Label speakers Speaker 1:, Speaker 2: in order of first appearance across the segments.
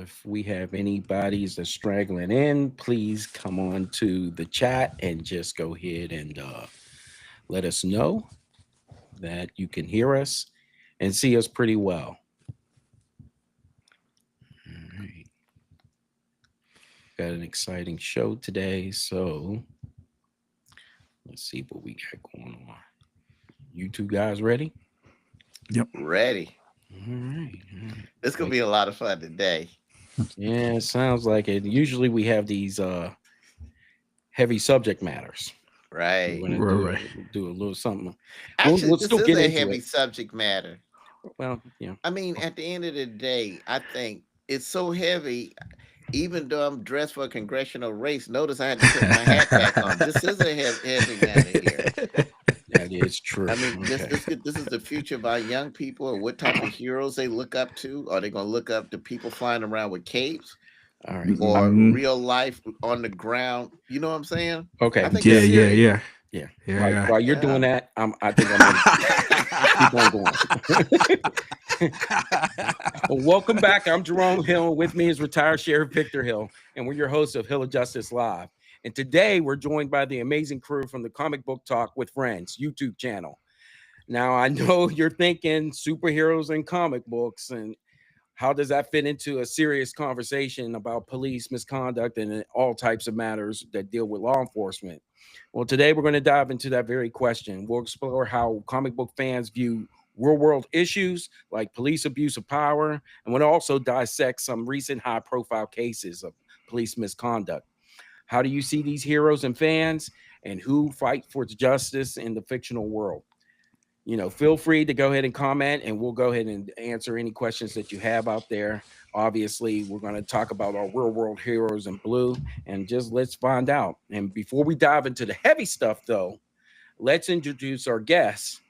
Speaker 1: If we have anybody's that's straggling in, please come on to the chat and just go ahead and let us know that you can hear us and see us pretty well. All right. Got an exciting show today, so let's see what we got going on. You two guys ready?
Speaker 2: Yep.
Speaker 3: Ready.
Speaker 1: All right. All right.
Speaker 3: It's gonna be a lot of fun today.
Speaker 1: Yeah, it sounds like it. Usually we have these heavy subject matters. We're
Speaker 3: Right.
Speaker 1: gonna
Speaker 2: Right.
Speaker 1: do a little something.
Speaker 3: Actually,
Speaker 1: We'll
Speaker 3: this
Speaker 1: still
Speaker 3: is
Speaker 1: get
Speaker 3: a
Speaker 1: into
Speaker 3: heavy
Speaker 1: it.
Speaker 3: subject matter.
Speaker 1: Well, yeah.
Speaker 3: I mean, at the end of the day, I think it's so heavy. Even though I'm dressed for a congressional race, notice I had to put my hat back on. This is a heavy matter here.
Speaker 1: That is true.
Speaker 3: I mean, this
Speaker 1: Okay.
Speaker 3: this is the future of our young people, or what type of heroes they look up to. Are they going to look up to people flying around with capes,
Speaker 1: All right.
Speaker 3: or
Speaker 2: Mhm.
Speaker 3: real life on the ground? You know what I'm saying? I
Speaker 1: Okay.
Speaker 3: think
Speaker 2: Yeah,
Speaker 3: it's
Speaker 2: yeah,
Speaker 3: serious.
Speaker 2: yeah,
Speaker 1: Yeah.
Speaker 2: yeah,
Speaker 1: While you're
Speaker 3: Yeah.
Speaker 1: doing that, I think I'm gonna keep on going. Well, welcome back. I'm Jerome Hill. With me is retired Sheriff Victor Hill, and we're your hosts of Hill of Justice Live. And today we're joined by the amazing crew from the Comic Book Talk with Friends YouTube channel. Now, I know you're thinking superheroes and comic books, and how does that fit into a serious conversation about police misconduct and all types of matters that deal with law enforcement? Well, today we're going to dive into that very question. We'll explore how comic book fans view real world issues like police abuse of power, and we'll also dissect some recent high profile cases of police misconduct. How do you see these heroes and fans, and who fight for justice in the fictional world? Feel free to go ahead and comment, and we'll go ahead and answer any questions that you have out there. Obviously, we're going to talk about our real world heroes in blue, and just let's find out. And before we dive into the heavy stuff, though, let's introduce our guests.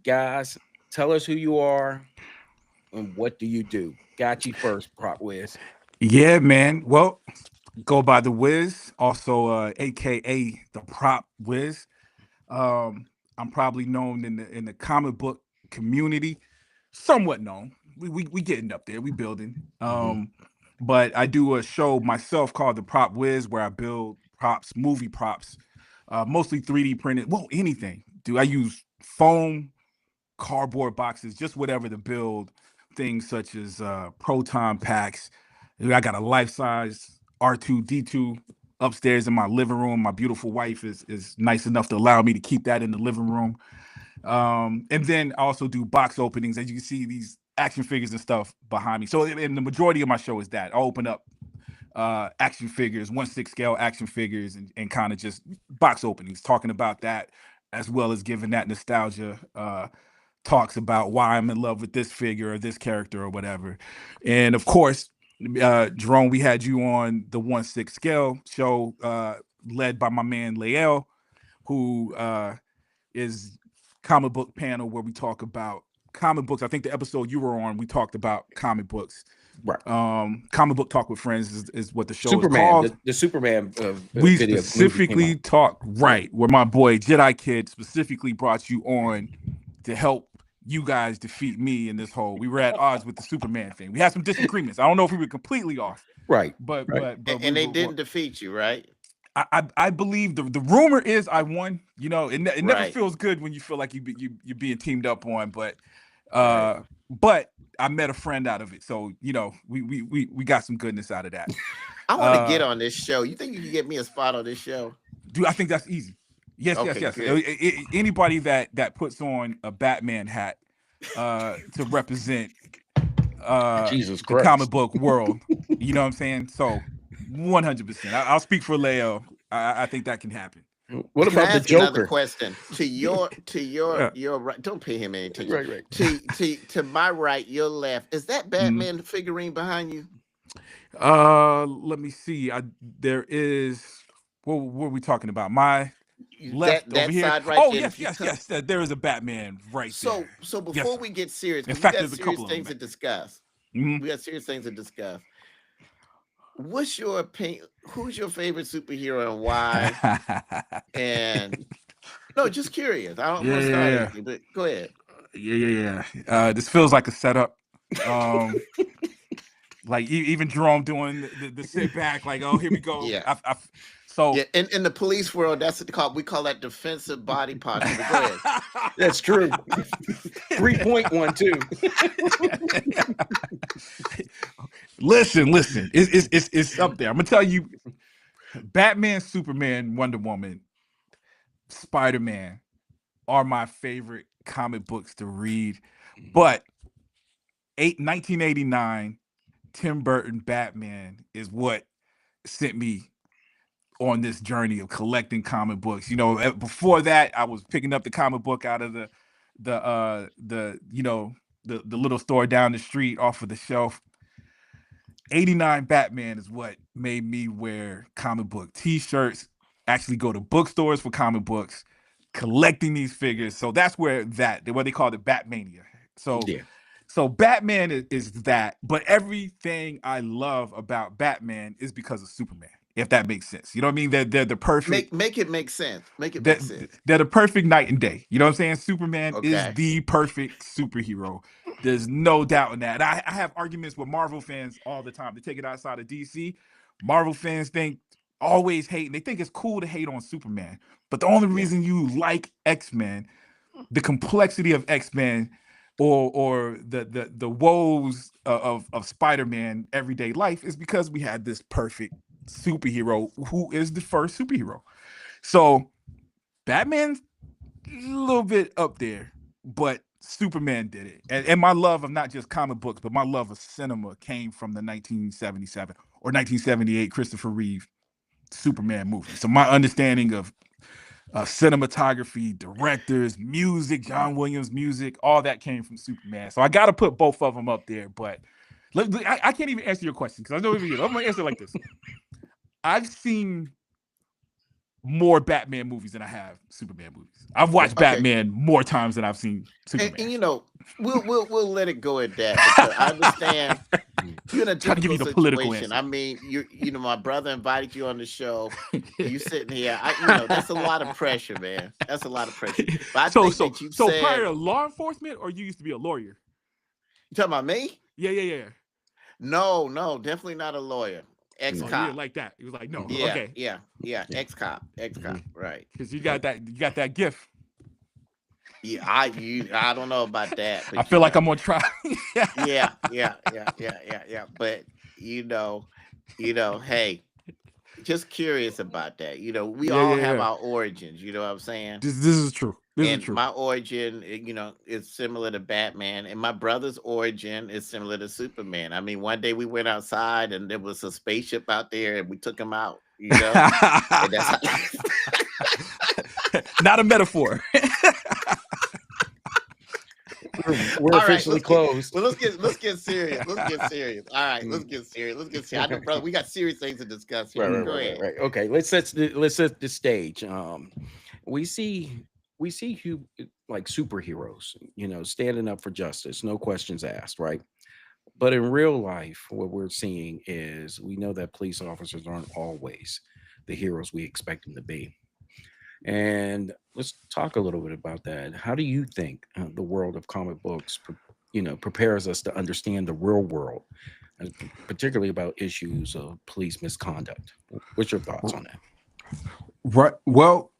Speaker 1: Guys, tell us who you are and what do you do. Got you first, Prop Wiz.
Speaker 2: yeah, man. Well, go by the Wiz, also AKA the Prop Wiz. Um, I'm probably known in the comic book community, somewhat known. We getting up there, we building.
Speaker 1: Mhm.
Speaker 2: But I do a show myself called the Prop Wiz, where I build props, movie props, mostly 3D printed. Well, anything. Do I use foam, cardboard boxes, just whatever to build things such as proton packs. I got a life size R2D2 upstairs in my living room. My beautiful wife is nice enough to allow me to keep that in the living room. And then I also do box openings. As you can see, these action figures and stuff behind me. So, and the majority of my show is that I'll open up action figures, 1/6 scale action figures, and kind of just box openings, talking about that, as well as giving that nostalgia talks about why I'm in love with this figure or this character or whatever. And of course, Jerome, we had you on the 1/6 scale show, led by my man Lael, who is comic book panel where we talk about comic books. I think the episode you were on, we talked about comic books.
Speaker 1: Right.
Speaker 2: Comic book talk with friends is what the show is
Speaker 1: Superman,
Speaker 2: called.
Speaker 1: the Superman
Speaker 2: We
Speaker 1: video movie came
Speaker 2: specifically
Speaker 1: out.
Speaker 2: talked, right, where my boy Jedi Kid specifically brought you on to help you guys defeat me in this whole. We were at odds with the Superman thing. We had some disagreements. I don't know if we were completely off,
Speaker 1: Right.
Speaker 2: but
Speaker 1: Right.
Speaker 2: we
Speaker 3: And they
Speaker 2: were.
Speaker 3: didn't defeat you, right?
Speaker 2: I believe the rumor is I won. It never
Speaker 3: Right.
Speaker 2: feels good when you feel like you're being teamed up on,
Speaker 3: Right.
Speaker 2: but I met a friend out of it, so we got some goodness out of that.
Speaker 3: I want to get on this show. You think you can get me a spot on this show?
Speaker 2: Dude, I think that's easy. Yes, yes,
Speaker 3: Okay,
Speaker 2: yes.
Speaker 3: good.
Speaker 2: Anybody that puts on a Batman hat to represent
Speaker 1: Jesus
Speaker 2: the comic
Speaker 1: Christ.
Speaker 2: book world, you know what I'm saying? So 100%. I'll speak for Leo. I think that can happen.
Speaker 1: What
Speaker 3: Can I
Speaker 1: about the
Speaker 3: ask another
Speaker 1: Joker?
Speaker 3: question? To your
Speaker 2: Yeah.
Speaker 3: your right. Don't pay him any attention.
Speaker 1: Right, right.
Speaker 3: To my right, your left. Is that
Speaker 2: Mhm.
Speaker 3: Batman figurine behind you?
Speaker 2: Let me see. There is. What are we talking about? My left over
Speaker 3: That
Speaker 2: here.
Speaker 3: side right
Speaker 2: Oh
Speaker 3: there. And
Speaker 2: yes,
Speaker 3: if you
Speaker 2: yes,
Speaker 3: come,
Speaker 2: yes. There is a Batman right there.
Speaker 3: so
Speaker 2: Yes,
Speaker 3: before
Speaker 2: sir.
Speaker 3: we get serious,
Speaker 2: In
Speaker 3: because we
Speaker 2: fact,
Speaker 3: got
Speaker 2: there's a
Speaker 3: serious
Speaker 2: couple of them
Speaker 3: things to
Speaker 2: back
Speaker 3: discuss.
Speaker 2: there. Mhm.
Speaker 3: We got serious things to discuss. What's your opinion? Who's your favorite superhero and why? And no, just curious. I don't
Speaker 2: Yeah,
Speaker 3: want to
Speaker 2: yeah,
Speaker 3: start
Speaker 2: yeah,
Speaker 3: anything, but go ahead.
Speaker 2: yeah, yeah, yeah. This feels like a setup. Um, Like even Jerome doing the sit back, like, oh, here we go.
Speaker 3: Yeah.
Speaker 2: So
Speaker 3: Yeah, in the police world, that's we call that defensive body posture. But go ahead.
Speaker 1: That's true. 3.1 too.
Speaker 2: Listen, it's up there. I'm gonna tell you, Batman, Superman, Wonder Woman, Spider-Man are my favorite comic books to read. But 1989, Tim Burton Batman is what sent me on this journey of collecting comic books. You know, before that, I was picking up the comic book out of the little store down the street off of the shelf. 89 Batman is what made me wear comic book t-shirts, actually go to bookstores for comic books, collecting these figures. So that's what they called it, Batmania. So Batman is that, but everything I love about Batman is because of Superman, if that makes sense. You know what I mean? They're the perfect.
Speaker 3: Make it make sense. Make it make sense.
Speaker 2: They're the perfect night and day. You know what I'm saying? Superman is the perfect superhero. There's no doubt in that. I have arguments with Marvel fans all the time. They take it outside of DC. Marvel fans always hate, and they think it's cool to hate on Superman. But the only reason you like X-Men, the complexity of X-Men, or the woes of Spider-Man everyday life is because we had this perfect superhero who is the first superhero. So Batman's a little bit up there, but Superman did it. And my love of not just comic books, but my love of cinema came from the 1977 or 1978 Christopher Reeve Superman movie. So my understanding of cinematography, directors, music, John Williams music, all that came from Superman. So I got to put both of them up there. But I can't even answer your question because I know I'm going to answer like this. I've seen more Batman movies than I have Superman movies. I've watched Batman more times than I've seen Superman.
Speaker 3: And you know, we'll let it go at that. Because I understand you're in a
Speaker 2: trying to give you the
Speaker 3: situation.
Speaker 2: political answer.
Speaker 3: I mean, you know, my brother invited you on the show. You sitting here, that's a lot of pressure, man. That's a lot of pressure. But
Speaker 2: So prior to law enforcement, or you used to be a lawyer?
Speaker 3: You talking about me?
Speaker 2: Yeah.
Speaker 3: No, definitely not a lawyer. Ex-cop.
Speaker 2: Like that. He was like, no.
Speaker 3: Yeah,
Speaker 2: okay.
Speaker 3: Yeah. Ex-cop, right?
Speaker 2: Because you got that gift.
Speaker 3: Yeah, I don't know about that.
Speaker 2: I feel like I'm gonna try.
Speaker 3: Yeah. But hey, just curious about that. You know, we all have our origins. You know what I'm saying?
Speaker 2: This is true. This is true.
Speaker 3: My origin, is similar to Batman, and my brother's origin is similar to Superman. I mean, one day we went outside and there was a spaceship out there, and we took him out. You know, and that's
Speaker 2: not a metaphor.
Speaker 1: We're officially closed.
Speaker 3: Well, let's get serious. All right, let's get serious. I know, brother, we got serious things to discuss here. Go ahead.
Speaker 1: Right. Okay, let's set the stage. We see like superheroes, standing up for justice, no questions asked, right? But in real life, what we're seeing is we know that police officers aren't always the heroes we expect them to be. And let's talk a little bit about that. How do you think the world of comic books, prepares us to understand the real world, and particularly about issues of police misconduct? What's your thoughts on that?
Speaker 2: Right. Well,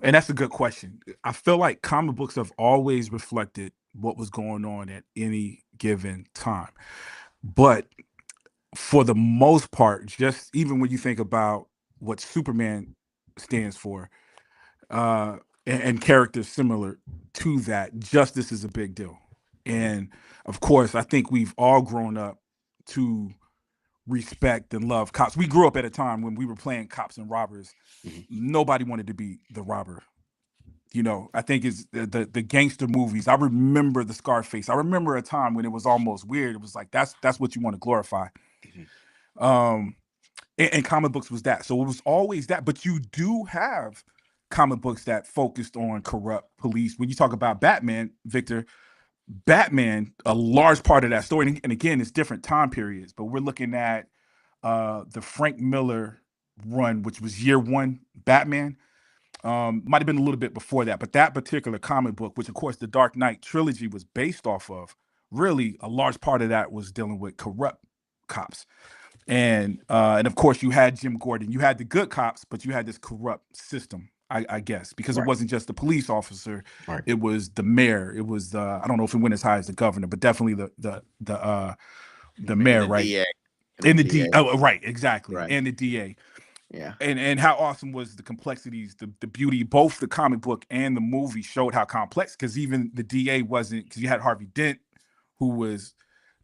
Speaker 2: and that's a good question. I feel like comic books have always reflected what was going on at any given time. But for the most part, just even when you think about what Superman stands for, and characters similar to that, justice is a big deal. And of course, I think we've all grown up to respect and love cops. We grew up at a time when we were playing cops and robbers. Nobody wanted to be the robber. I think it's the gangster movies. I remember the Scarface. I remember a time when it was almost weird. It was like that's what you want to glorify. And comic books was that. So it was always that. But you do have comic books that focused on corrupt police. When you talk about Batman, Victor, a large part of that story, and again, it's different time periods, but we're looking at the Frank Miller run, which was year one Batman. Might have been a little bit before that, but that particular comic book, which of course the Dark Knight trilogy was based off of, really a large part of that was dealing with corrupt cops. And of course you had Jim Gordon. You had the good cops, but you had this corrupt system, I guess, because it wasn't just the police officer.
Speaker 1: Right.
Speaker 2: It was the mayor. It was the, I don't know if it went as high as the governor, but definitely the mayor,
Speaker 3: the
Speaker 2: right?
Speaker 3: DA.
Speaker 2: And the DA. Oh, right, exactly.
Speaker 3: Right.
Speaker 2: And the DA.
Speaker 3: Yeah.
Speaker 2: And how awesome was the complexities, the beauty, both the comic book and the movie showed how complex, because even the DA wasn't, because you had Harvey Dent, who was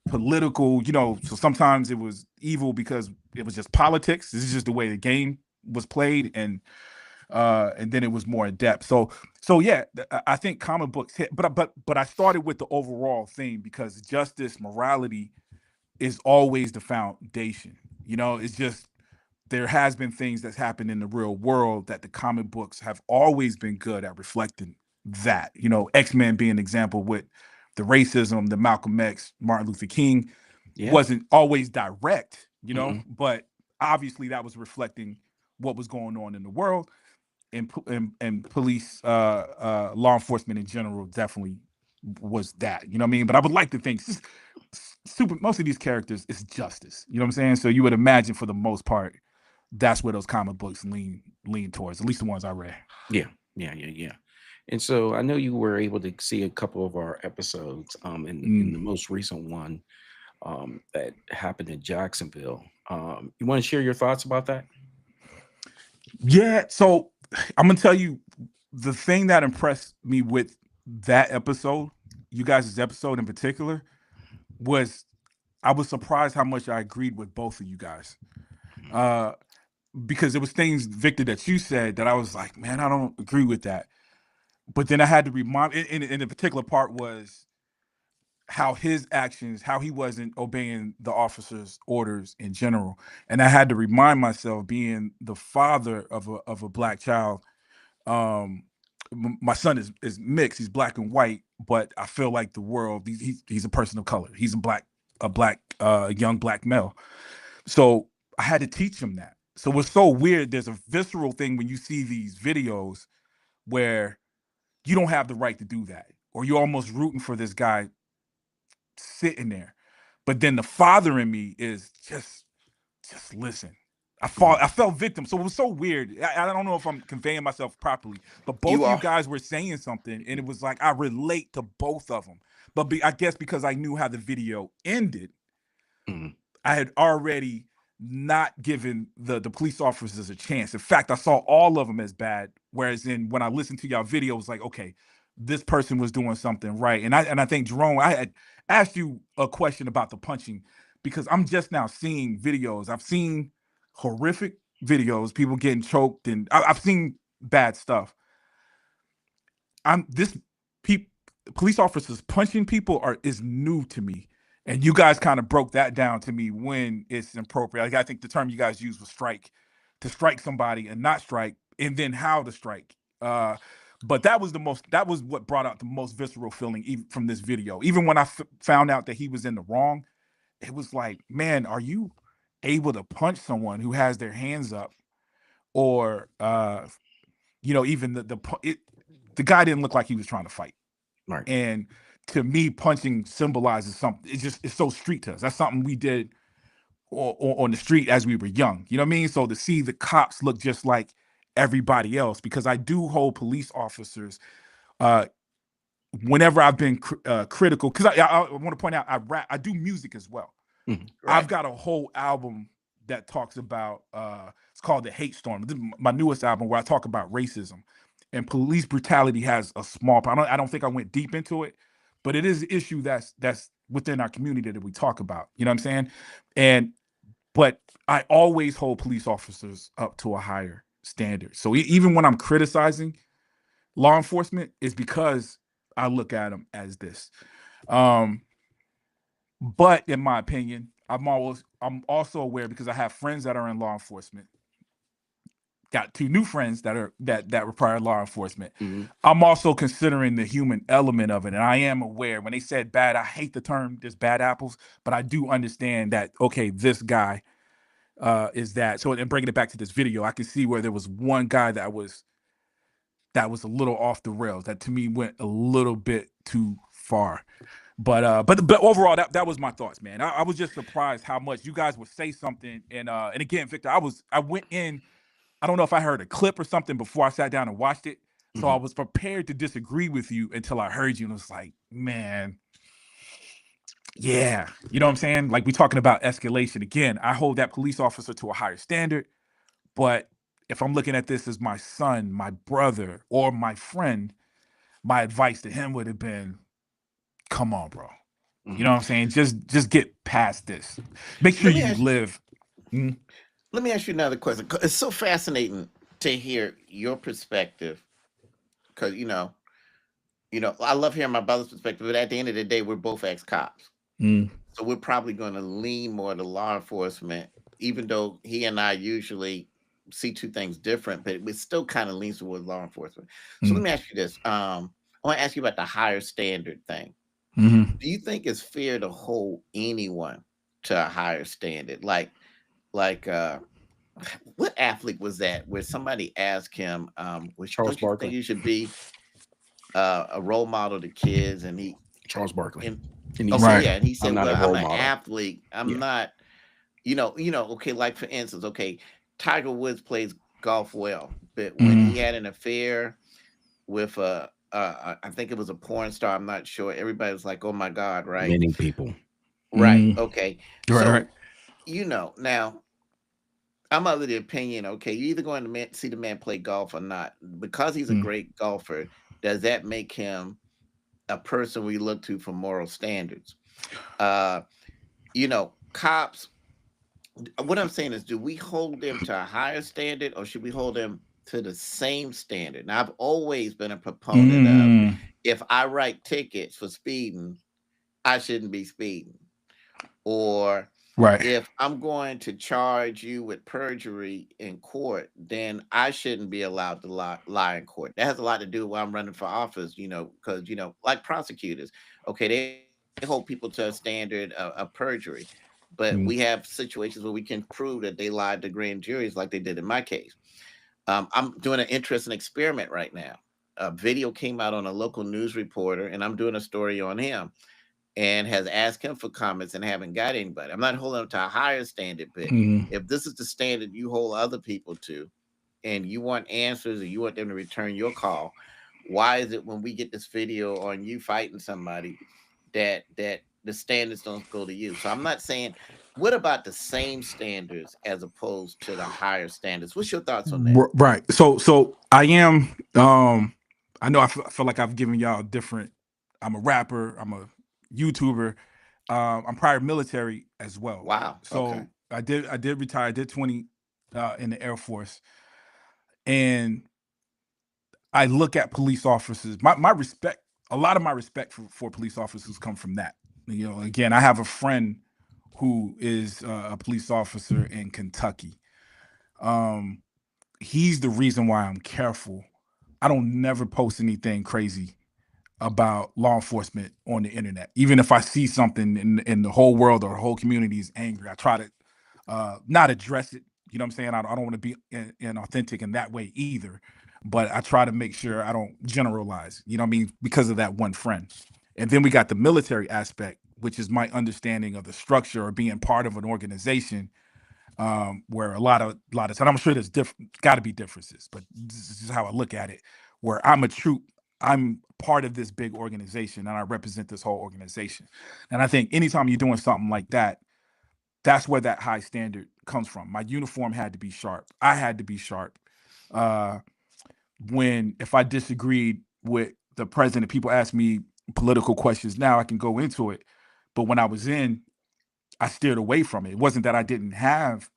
Speaker 2: political, so sometimes it was evil because it was just politics. This is just the way the game was played, and then it was more in depth. So yeah, I think comic books hit, but I started with the overall theme because justice, morality is always the foundation. It's just, there has been things that's happened in the real world that the comic books have always been good at reflecting that. X-Men being an example with the racism, the Malcolm X, Martin Luther King, wasn't always direct, but obviously that was reflecting what was going on in the world, and police, law enforcement in general definitely was that, you know what I mean? But I would like to think most of these characters is justice, you know what I'm saying? So you would imagine for the most part, that's where those comic books lean towards, at least the ones I read.
Speaker 1: Yeah. And so I know you were able to see a couple of our episodes in the most recent one that happened in Jacksonville. You want to share your thoughts about that?
Speaker 2: Yeah, so I'm gonna tell you the thing that impressed me with that episode, you guys' episode in particular, was I was surprised how much I agreed with both of you guys. Because there was things, Victor, that you said that I was like, man, I don't agree with that. But then I had to remind, in a particular part was how his actions, how he wasn't obeying the officer's orders in general. And I had to remind myself, being the father of a black child, my son is mixed, he's black and white, but I feel like the world, he's a person of color. He's a young black male. So I had to teach him that. So it's so weird. There's a visceral thing when you see these videos where you don't have the right to do that, or you're almost rooting for this guy sitting there. But then the father in me is just listen. I felt victim. So it was so weird. I don't know if I'm conveying myself properly, but both of you guys were saying something, and it was like I relate to both of them. But I guess because I knew how the video ended, I had already not given the police officers a chance. In fact, I saw all of them as bad. Whereas when I listened to y'all video, it was like, okay, this person was doing something right. And I think, Jerome, I had asked you a question about the punching, because I'm just now seeing videos. I've seen horrific videos, people getting choked, and I've seen bad stuff. Police officers punching people is new to me. And you guys kind of broke that down to me when it's appropriate. Like, I think the term you guys used was strike, to strike somebody and not strike, and then how to strike. But that was what brought out the most visceral feeling even from this video. Even when I found out that he was in the wrong, it was like, man, are you able to punch someone who has their hands up? Or, even the guy didn't look like he was trying to fight.
Speaker 1: Right.
Speaker 2: And to me, punching symbolizes something. It's so street to us. That's something we did on the street as we were young. You know what I mean? So to see the cops look just like everybody else, because I do hold police officers, whenever I've been critical, because I want to point out, I rap, I do music as well.
Speaker 3: Right.
Speaker 2: I've got a whole album that talks about, it's called The Hate Storm. This is my newest album, where I talk about racism. And police brutality has a small part. I don't think I went deep into it, but it is an issue that's within our community that we talk about. You know what I'm saying? But I always hold police officers up to a higher standard. So even when I'm criticizing law enforcement, it's because I look at them as this. But in my opinion, I'm also aware, because I have friends that are in law enforcement. Got 2 new friends that require law enforcement. I'm also considering the human element of it, and I am aware when they said bad. I hate the term "there's bad apples," but I do understand that. Okay, this guy is that. So, and bringing it back to this video, I can see where there was one guy that was a little off the rails. That to me went a little bit too far. But overall, that was my thoughts, man. I was just surprised how much you guys would say something. And again, Victor, I went in. I don't know if I heard a clip or something before I sat down and watched it. So I was prepared to disagree with you until I heard you, and it was like, man, yeah, you know what I'm saying? Like, we talking about escalation again. I hold that police officer to a higher standard, but if I'm looking at this as my son, my brother, or my friend, my advice to him would have been, come on, bro. You know what I'm saying? Just get past this. Make sure you live.
Speaker 3: Let me ask you another question. It's so fascinating to hear your perspective, because I love hearing my brother's perspective. But at the end of the day, we're both ex-cops, so we're probably going to lean more to law enforcement, even though he and I usually see two things different. But we still kind of leans towards law enforcement. So let me ask you this. I want to ask you about the higher standard thing. Do you think it's fair to hold anyone to a higher standard? Like what athlete was that where somebody asked him,
Speaker 1: Charles
Speaker 3: don't you
Speaker 1: Barkley.
Speaker 3: think you should be a role model to kids? And
Speaker 1: Charles Barkley.
Speaker 3: and
Speaker 2: Right.
Speaker 3: and he said,
Speaker 1: I'm not a
Speaker 3: well,
Speaker 1: role
Speaker 3: I'm an
Speaker 1: model.
Speaker 3: athlete. I'm
Speaker 1: Yeah.
Speaker 3: not, okay, like for instance, okay, Tiger Woods plays golf well, but when he had an affair with I think it was a porn star, I'm not sure. Everybody was like, oh my God, right?
Speaker 1: Many people.
Speaker 3: Right. Okay.
Speaker 2: Right.
Speaker 3: So, now I'm of the opinion, okay, you either going to see the man play golf or not. Because he's a great golfer, does that make him a person we look to for moral standards? Cops, what I'm saying is, do we hold them to a higher standard, or should we hold them to the same standard? Now, I've always been a proponent of, if I write tickets for speeding, I shouldn't be speeding. Or
Speaker 2: Right.
Speaker 3: if I'm going to charge you with perjury in court, then I shouldn't be allowed to lie in court. That has a lot to do with why I'm running for office, because, like prosecutors, okay, they hold people to a standard of perjury. But we have situations where we can prove that they lied to grand juries like they did in my case. I'm doing an interesting experiment right now. A video came out on a local news reporter, and I'm doing a story on him, and has asked him for comments and haven't got anybody. I'm not holding them to a higher standard, but if this is the standard you hold other people to, and you want answers, or you want them to return your call, why is it when we get this video on you fighting somebody that the standards don't go to you? So I'm not saying, what about the same standards as opposed to the higher standards? What's your thoughts on that?
Speaker 2: Right. So I am. I know I feel like I've given y'all different. I'm a rapper. I'm a YouTuber. I'm prior military as well.
Speaker 3: Wow.
Speaker 2: So
Speaker 3: Okay.
Speaker 2: I did retire. I did 20 in the Air Force, and I look at police officers. My respect. A lot of my respect for police officers come from that. Again, I have a friend who is a police officer in Kentucky. He's the reason why I'm careful. I don't never post anything crazy about law enforcement on the internet. Even if I see something in the whole world or the whole community is angry, I try to not address it. You know what I'm saying? I don't want to be inauthentic in that way either. But I try to make sure I don't generalize, you know what I mean? Because of that one friend. And then we got the military aspect, which is my understanding of the structure or being part of an organization, where a lot of times, I'm sure there's got to be differences, but this is how I look at it, where I'm part of this big organization and I represent this whole organization. And I think anytime you're doing something like that, that's where that high standard comes from. My uniform had to be sharp. I had to be sharp. If I disagreed with the president, people ask me political questions now, I can go into it. But when I was I steered away from it. It wasn't that I didn't have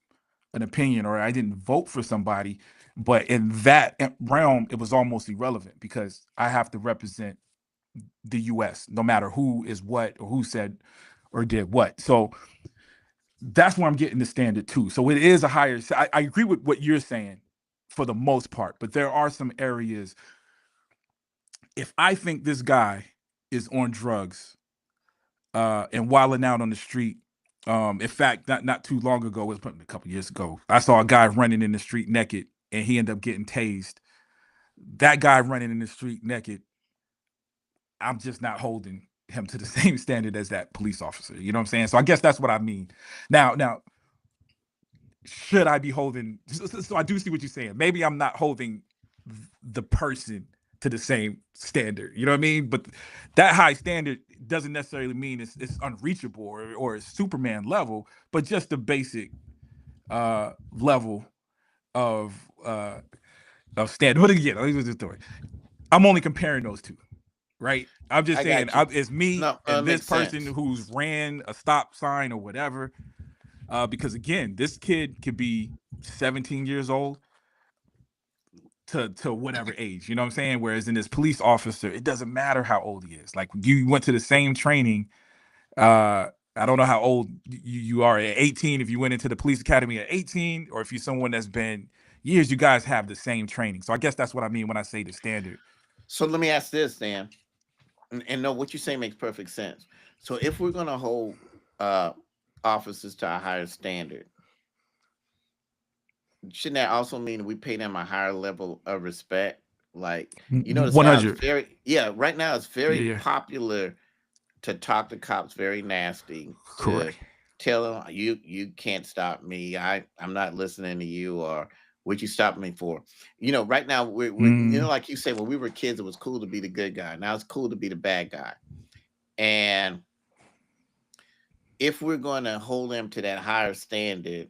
Speaker 2: an opinion or I didn't vote for somebody, but in that realm, it was almost irrelevant because I have to represent the U.S. no matter who is what or who said or did what. So that's where I'm getting the standard too. So it is a higher. I agree with what you're saying for the most part, but there are some areas. If I think this guy is on drugs and wilding out on the street, in fact, not too long ago, it was a couple years ago, I saw a guy running in the street naked and he ended up getting tased. That guy running in the street naked, I'm just not holding him to the same standard as that police officer. You know what I'm saying? So I guess that's what I mean. Now, should I be holding? So I do see what you're saying. Maybe I'm not holding the person to the same standard. You know what I mean? But that high standard doesn't necessarily mean it's unreachable or it's Superman level, but just the basic level of standard. But again, let me just do it. I'm only comparing those two, right? I'm just saying it's me and this person who's ran a stop sign or whatever. Because again, this kid could be 17 years old to whatever age, you know what I'm saying? Whereas in this police officer, it doesn't matter how old he is. Like you went to the same training. I don't know how old you are at 18. If you went into the police academy at 18, or if you're someone that's been years, you guys have the same training. So I guess that's what I mean when I say the standard.
Speaker 3: So let me ask this, Dan. And no, what you say makes perfect sense. So if we're gonna hold officers to a higher standard, shouldn't that also mean we pay them a higher level of respect? Like, you notice
Speaker 2: 100.
Speaker 3: Right now it's very
Speaker 2: Yeah.
Speaker 3: popular to talk to cops very nasty.
Speaker 2: Correct.
Speaker 3: Tell them you can't stop me. I'm not listening to you, or what you stop me for. You know, right now we're you know, like you say, when we were kids, it was cool to be the good guy. Now it's cool to be the bad guy. And if we're going to hold them to that higher standard,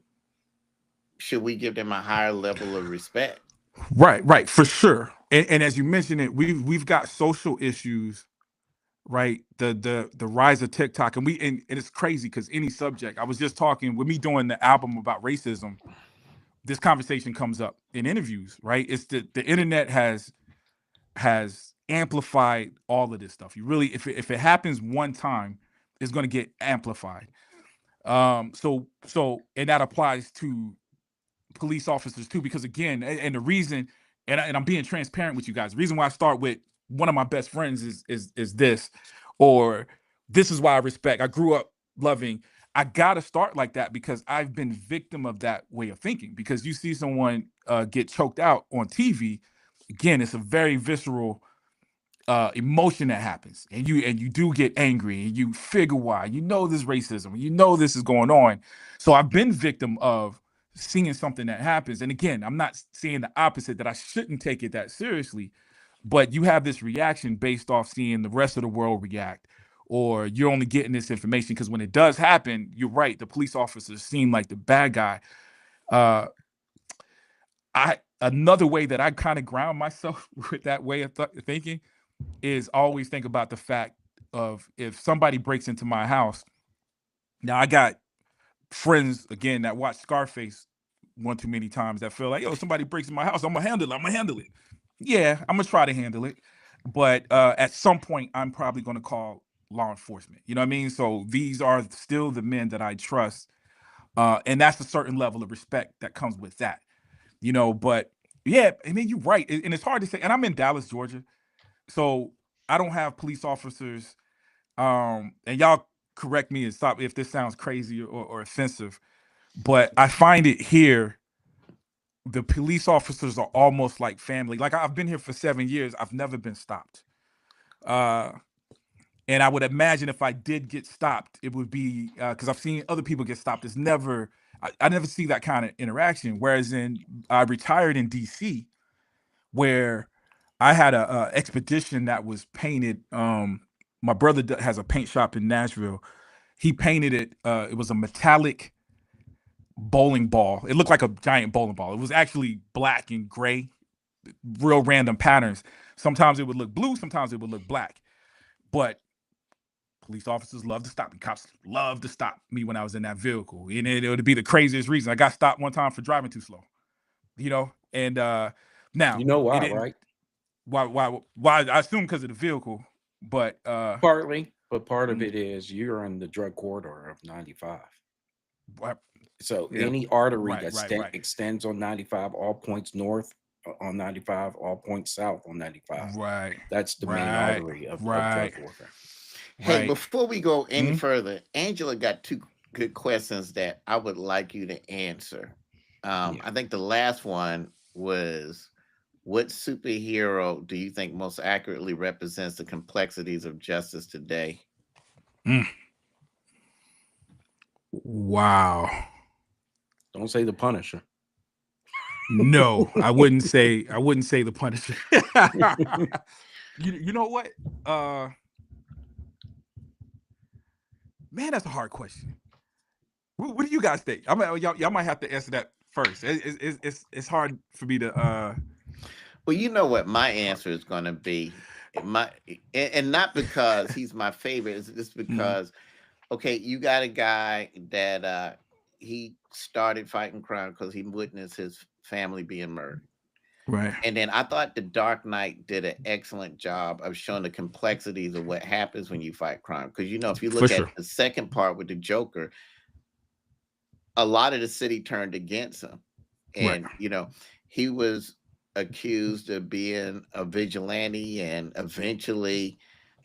Speaker 3: should we give them a higher level of respect?
Speaker 2: Right, for sure. And as you mentioned it, we've got social issues, right? The rise of TikTok, and it's crazy because any subject. I was just talking with me doing the album about racism. This conversation comes up in interviews, right? It's the internet has amplified all of this stuff. You really, if it happens one time, it's going to get amplified. So and that applies to police officers too, because again, and the reason, and I'm being transparent with you guys. The reason why I start with one of my best friends is this, or this is why I respect. I grew up loving. I gotta start like that because I've been victim of that way of thinking. Because you see someone get choked out on TV, again, it's a very visceral emotion that happens, and you do get angry, and you figure why. You know there's racism. You know this is going on. So I've been victim of seeing something that happens. And again, I'm not saying the opposite, that I shouldn't take it that seriously, but you have this reaction based off seeing the rest of the world react, or you're only getting this information because when it does happen, you're right, the police officers seem like the bad guy. Another way that I kind of ground myself with that way of thinking is always think about the fact of if somebody breaks into my house. Now I got friends again that watch Scarface one too many times that feel like, yo, somebody breaks in my house, I'm gonna handle it. Yeah, I'm gonna try to handle it, but at some point I'm probably gonna call law enforcement. You know what I mean? So these are still the men that I trust, and that's a certain level of respect that comes with that. You know, but yeah, I mean, you're right, and it's hard to say. And I'm in Dallas, Georgia, so I don't have police officers. And y'all correct me and stop if this sounds crazy or offensive, but I find it here. The police officers are almost like family. Like I've been here for 7 years. I've never been stopped. And I would imagine if I did get stopped, it would be because I've seen other people get stopped. It's never, I never see that kind of interaction. Whereas I retired in DC, where I had a expedition that was painted. My brother has a paint shop in Nashville. He painted it. It was a metallic bowling ball. It looked like a giant bowling ball. It was actually black and gray, real random patterns. Sometimes it would look blue, sometimes it would look black. But police officers love to stop me. Cops love to stop me when I was in that vehicle. And it would be the craziest reason. I got stopped one time for driving too slow. You know, and now
Speaker 1: you know why, right?
Speaker 2: Why I assume because of the vehicle, but
Speaker 1: partly, but part of it is you're in the drug corridor of 95. So any artery that extends on 95, all points north on 95, all points south on 95.
Speaker 2: Right.
Speaker 1: That's the main artery of drug warfare.
Speaker 3: Hey, before we go any further, Angela got two good questions that I would like you to answer. I think the last one was, what superhero do you think most accurately represents the complexities of justice today?
Speaker 2: Wow.
Speaker 1: Don't say the Punisher.
Speaker 2: No, I wouldn't say the Punisher. You know what? Man, that's a hard question. What do you guys think? Y'all might have to answer that first. It's hard for me to.
Speaker 3: Well, you know what my answer is going to be, and not because he's my favorite. It's just because, okay, you got a guy that he started fighting crime because he witnessed his family being murdered.
Speaker 2: Right.
Speaker 3: And then I thought The Dark Knight did an excellent job of showing the complexities of what happens when you fight crime. Because, you know, if you look at the second part with the Joker, a lot of the city turned against him. And, you know, he was accused of being a vigilante, and eventually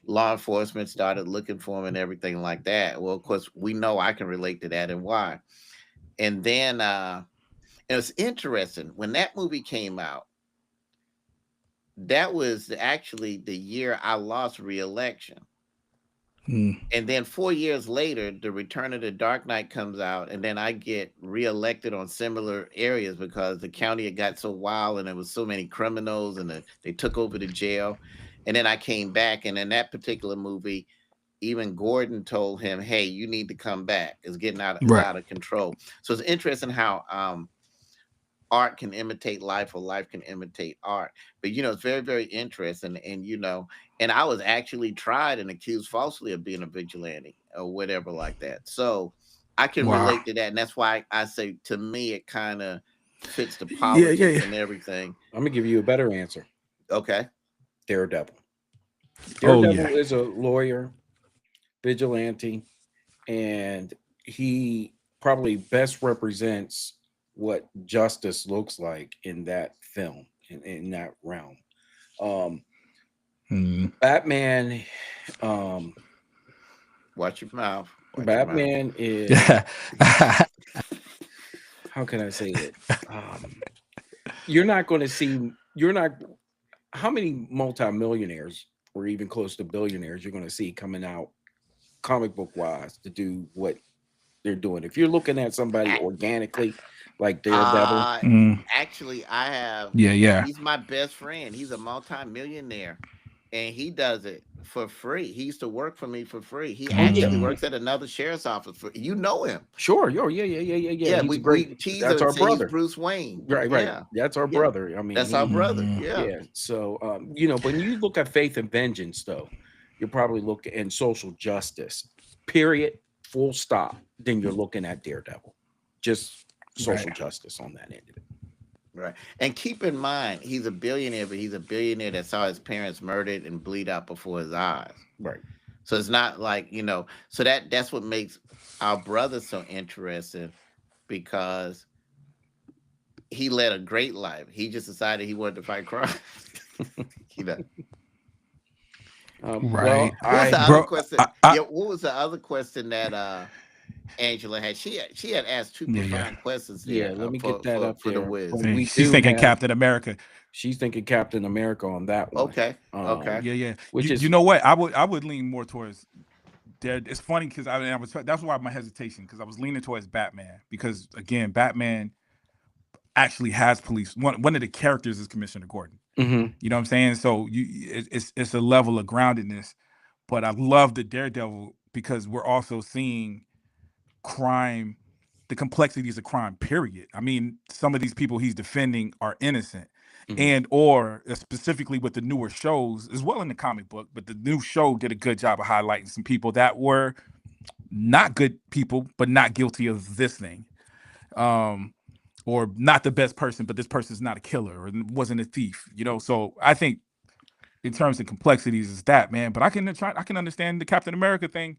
Speaker 3: law enforcement started looking for him and everything like that. Well, of course, we know I can relate to that and why. And then it was interesting when that movie came out. That was actually the year I lost re-election. And then 4 years later, The Return of the Dark Knight comes out, and then I get reelected on similar areas because the county had got so wild and there was so many criminals, and they took over the jail. And then I came back, and in that particular movie, even Gordon told him, "Hey, you need to come back. It's getting out of control." So it's interesting how art can imitate life, or life can imitate art. But, you know, it's very, very interesting. And, you know, and I was actually tried and accused falsely of being a vigilante or whatever like that. So I can relate to that. And that's why I say, to me, it kind of fits the politics and everything.
Speaker 1: I'm going to give you a better answer.
Speaker 3: Okay.
Speaker 1: Daredevil. Daredevil is a lawyer, vigilante, and he probably best represents what justice looks like in that film, in that realm. Batman,
Speaker 3: watch your mouth.
Speaker 1: Batman is how can I say it? You're not going to see, how many multimillionaires or even close to billionaires you're going to see coming out comic book wise to do what they're doing? If you're looking at somebody organically like Daredevil,
Speaker 3: actually, I have. He's my best friend. He's a multi-millionaire, and he does it for free. He used to work for me for free. He actually works at another sheriff's office. You know him?
Speaker 1: Sure. Yeah.
Speaker 3: We tease
Speaker 1: that's
Speaker 3: him,
Speaker 1: our brother,
Speaker 3: Bruce Wayne.
Speaker 1: Right.
Speaker 3: Yeah.
Speaker 1: That's our brother. I mean,
Speaker 3: that's our brother. Yeah.
Speaker 1: So, you know, when you look at Faith and Vengeance, though, you're probably looking in social justice. Period. Full stop. Then you're looking at Daredevil. Just social justice on that end of it.
Speaker 3: Right. And keep in mind, he's a billionaire, but he's a billionaire that saw his parents murdered and bleed out before his eyes.
Speaker 1: Right.
Speaker 3: So it's not like, you know, so that's what makes our brother so interesting, because he led a great life. He just decided he wanted to fight crime. You know.
Speaker 2: Right.
Speaker 3: What was the other question that Angela had? She had asked two profound questions there.
Speaker 1: Let me get that up
Speaker 3: for
Speaker 1: there.
Speaker 3: The Wiz.
Speaker 2: She's thinking Captain America.
Speaker 1: She's thinking Captain America on that one.
Speaker 3: Okay.
Speaker 2: Yeah. You know what? I would lean more towards there. It's funny because that's why my hesitation, because I was leaning towards Batman, because again, Batman actually has police. One of the characters is Commissioner Gordon. You know what I'm saying? So it's a level of groundedness. But I love the Daredevil because we're also seeing crime, the complexities of crime, period. I mean, some of these people he's defending are innocent, and or specifically with the newer shows as well in the comic book, but the new show did a good job of highlighting some people that were not good people but not guilty of this thing, or not the best person, but this person's not a killer or wasn't a thief, you know. So I think in terms of complexities is that, man. But I can understand the Captain America thing.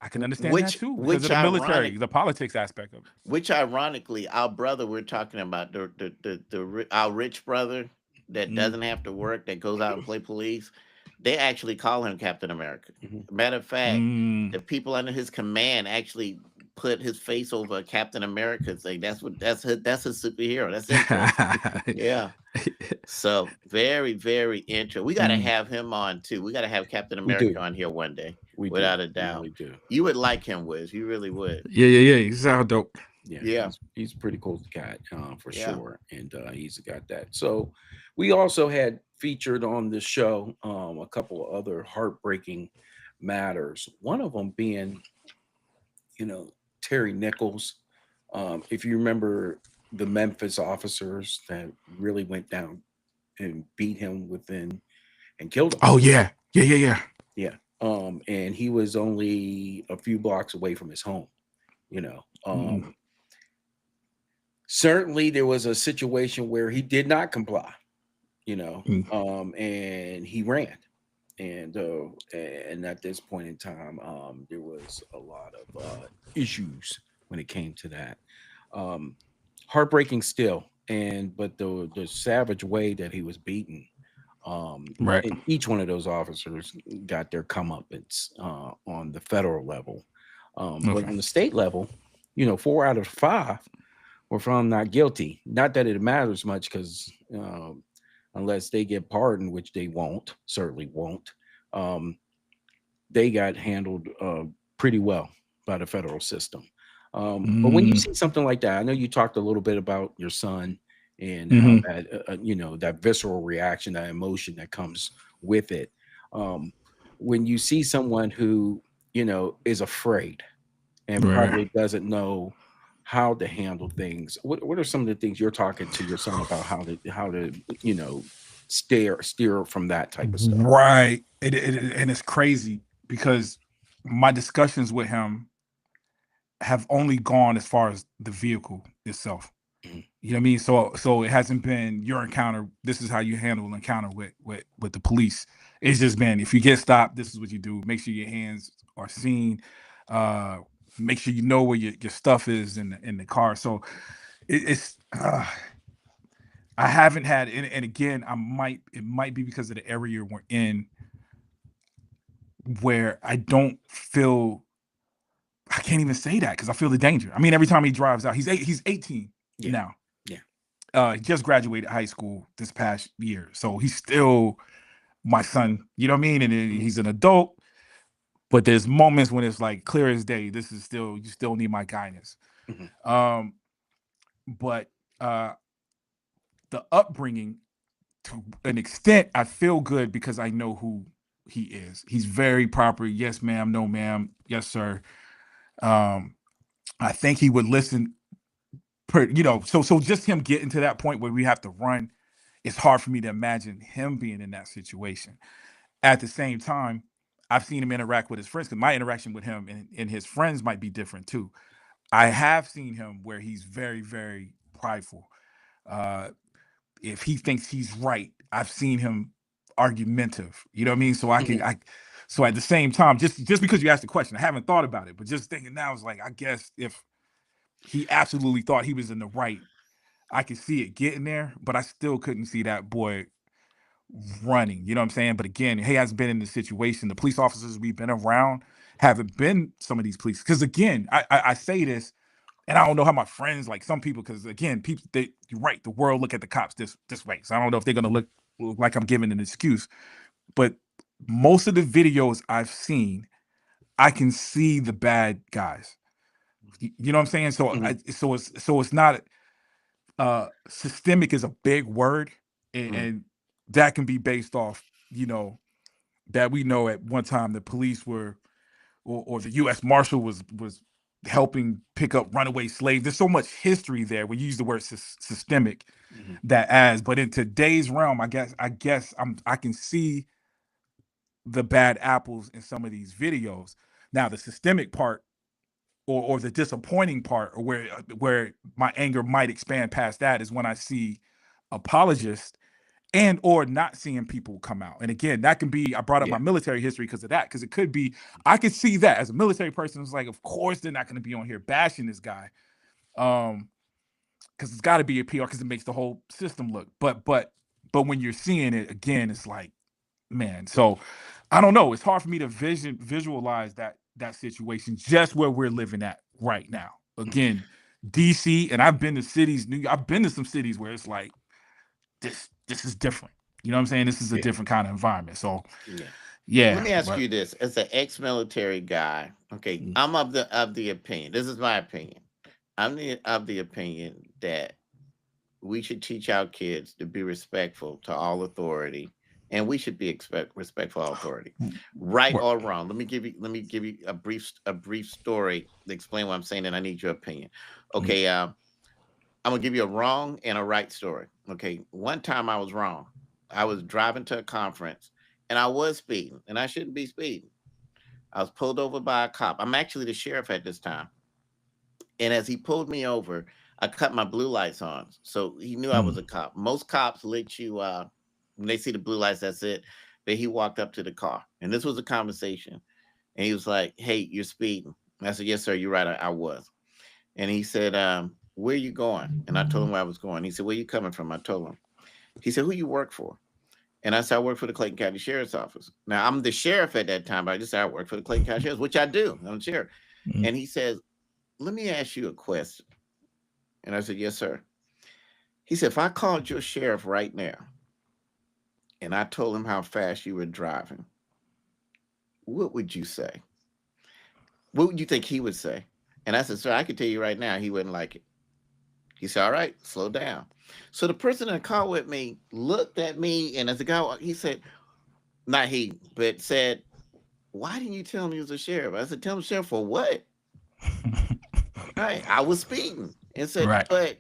Speaker 2: I can understand that too, because of the military, the politics aspect of it.
Speaker 3: Which ironically, our brother we're talking about, our rich brother that doesn't have to work, that goes out and play police, they actually call him Captain America. Matter of fact, the people under his command actually put his face over a Captain America thing. That's his superhero. That's interesting. Yeah. So very, very interesting. We got to have him on too. We got to have Captain America on here one day. without a
Speaker 1: We
Speaker 3: doubt.
Speaker 1: really do.
Speaker 3: You would like him, Wiz. You really would.
Speaker 2: Yeah. He sound dope.
Speaker 3: Yeah.
Speaker 1: He's a pretty cool cat for
Speaker 3: Yeah.
Speaker 1: sure, and he's got that. So we also had featured on the show a couple of other heartbreaking matters. One of them being, Terry Nichols. If you remember the Memphis officers that really went down and beat him and killed him.
Speaker 2: Oh yeah.
Speaker 1: Yeah. And he was only a few blocks away from his home, you know. Certainly there was a situation where he did not comply, and he ran. And at this point in time, there was a lot of issues when it came to that. Heartbreaking still, but the savage way that he was beaten,
Speaker 2: Right.
Speaker 1: and each one of those officers got their comeuppance on the federal level. But on the state level, 4 out of 5 were found not guilty. Not that it matters much, because unless they get pardoned, which they certainly won't, they got handled pretty well by the federal system. But when you see something like that, I know you talked a little bit about your son and how that, that visceral reaction, that emotion that comes with it. When you see someone who, is afraid and probably doesn't know how to handle things, what are some of the things you're talking to your son about, how to steer from that type of stuff?
Speaker 2: Right. And it's crazy because my discussions with him have only gone as far as the vehicle itself. You know what I mean? So it hasn't been your encounter. This is how you handle an encounter with the police. It's just been, if you get stopped, this is what you do. Make sure your hands are seen. Make sure you know where your stuff is in the car. So it's I haven't had, and again, it might be because of the area we're in, where I don't feel, I can't even say that because I feel the danger. I mean, every time he drives out, he's 18 now.
Speaker 1: Yeah.
Speaker 2: He just graduated high school this past year, so he's still my son. You know what I mean? And he's an adult, but there's moments when it's like clear as day. You still need my guidance. But the upbringing, to an extent, I feel good because I know who he is. He's very proper. Yes, ma'am. No, ma'am. Yes, sir. I think he would listen. So just him getting to that point where we have to run, it's hard for me to imagine him being in that situation. At the same time, I've seen him interact with his friends, because my interaction with him and his friends might be different too. I have seen him where he's very, very prideful. If he thinks he's right, I've seen him argumentative. You know what I mean? So at the same time, just because you asked the question, I haven't thought about it, but just thinking now is like, I guess if he absolutely thought he was in the right, I could see it getting there, but I still couldn't see that boy running. You know what I'm saying? But again, he hasn't been in the situation. The police officers we've been around haven't been some of these police. Because again, I say this, and I don't know how my friends, like some people, because again, people, you're right, the world look at the cops this way. So I don't know if they're gonna look like I'm giving an excuse. But most of the videos I've seen, I can see the bad guys. You know what I'm saying? So it's not systemic is a big word, and that can be based off, that we know at one time the police were, or the U.S. Marshal was helping pick up runaway slaves. There's so much history there. We use the word systemic, but in today's realm, I guess I can see the bad apples in some of these videos. Now, the systemic part, or the disappointing part, or where my anger might expand past that, is when I see apologists and or not seeing people come out. And again, that can be, I brought up my military history because of that, because it could be, I could see that as a military person. It's like, of course they're not going to be on here bashing this guy, because it's got to be a PR, because it makes the whole system look. But when you're seeing it again, it's like, man. So I don't know. It's hard for me to visualize that situation just where we're living at right now. Again, DC, and I've been to cities, I've been to some cities where it's like, this is different. You know what I'm saying? This is a different kind of environment. So Yeah.
Speaker 3: Let me ask
Speaker 2: But,
Speaker 3: you this: as an ex-military guy, okay,
Speaker 2: mm,
Speaker 3: I'm of the opinion. This is my opinion. Of the opinion that we should teach our kids to be respectful to all authority, and we should be respectful of authority, right
Speaker 2: what-
Speaker 3: or wrong. Let me give you a brief story to explain what I'm saying, and I need your opinion.
Speaker 2: mm,
Speaker 3: Okay, I'm gonna give you a wrong and a right story. Okay, one time I was wrong. I was driving to a conference, and I was speeding, and I shouldn't be speeding. I was pulled over by a cop. I'm actually the sheriff at this time. And as he pulled me over, I cut my blue lights on. So he knew I was
Speaker 2: mm,
Speaker 3: a cop. Most cops let you when they see the blue lights, that's it. But he walked up to the car. And this was a conversation. And he was like, "Hey, you're speeding." And I said, "Yes, sir, you're right. I was." And he said, "Where are you going?" And I told him where I was going. He said, "Where you coming from?" I told him. He said, "Who you work for?" And I said, "I work for the Clayton County Sheriff's Office." Now I'm the sheriff at that time, but I just said I work for the Clayton County Sheriff's, which I do. I'm the sheriff.
Speaker 2: mm.
Speaker 3: And he says, "Let me ask you a question." And I said, "Yes, sir." He said, "If I called your sheriff right now and I told him how fast you were driving, what would you say? What would you think he would say?" And I said, "Sir, I can tell you right now, he wouldn't like it." He said, "All right, slow down." So the person in the car with me looked at me, and as the guy, he said, not he, but said, "Why didn't you tell him he was a sheriff?" I said, "Tell him sheriff for what?" Right. I was speeding and said,
Speaker 2: Right.
Speaker 3: "But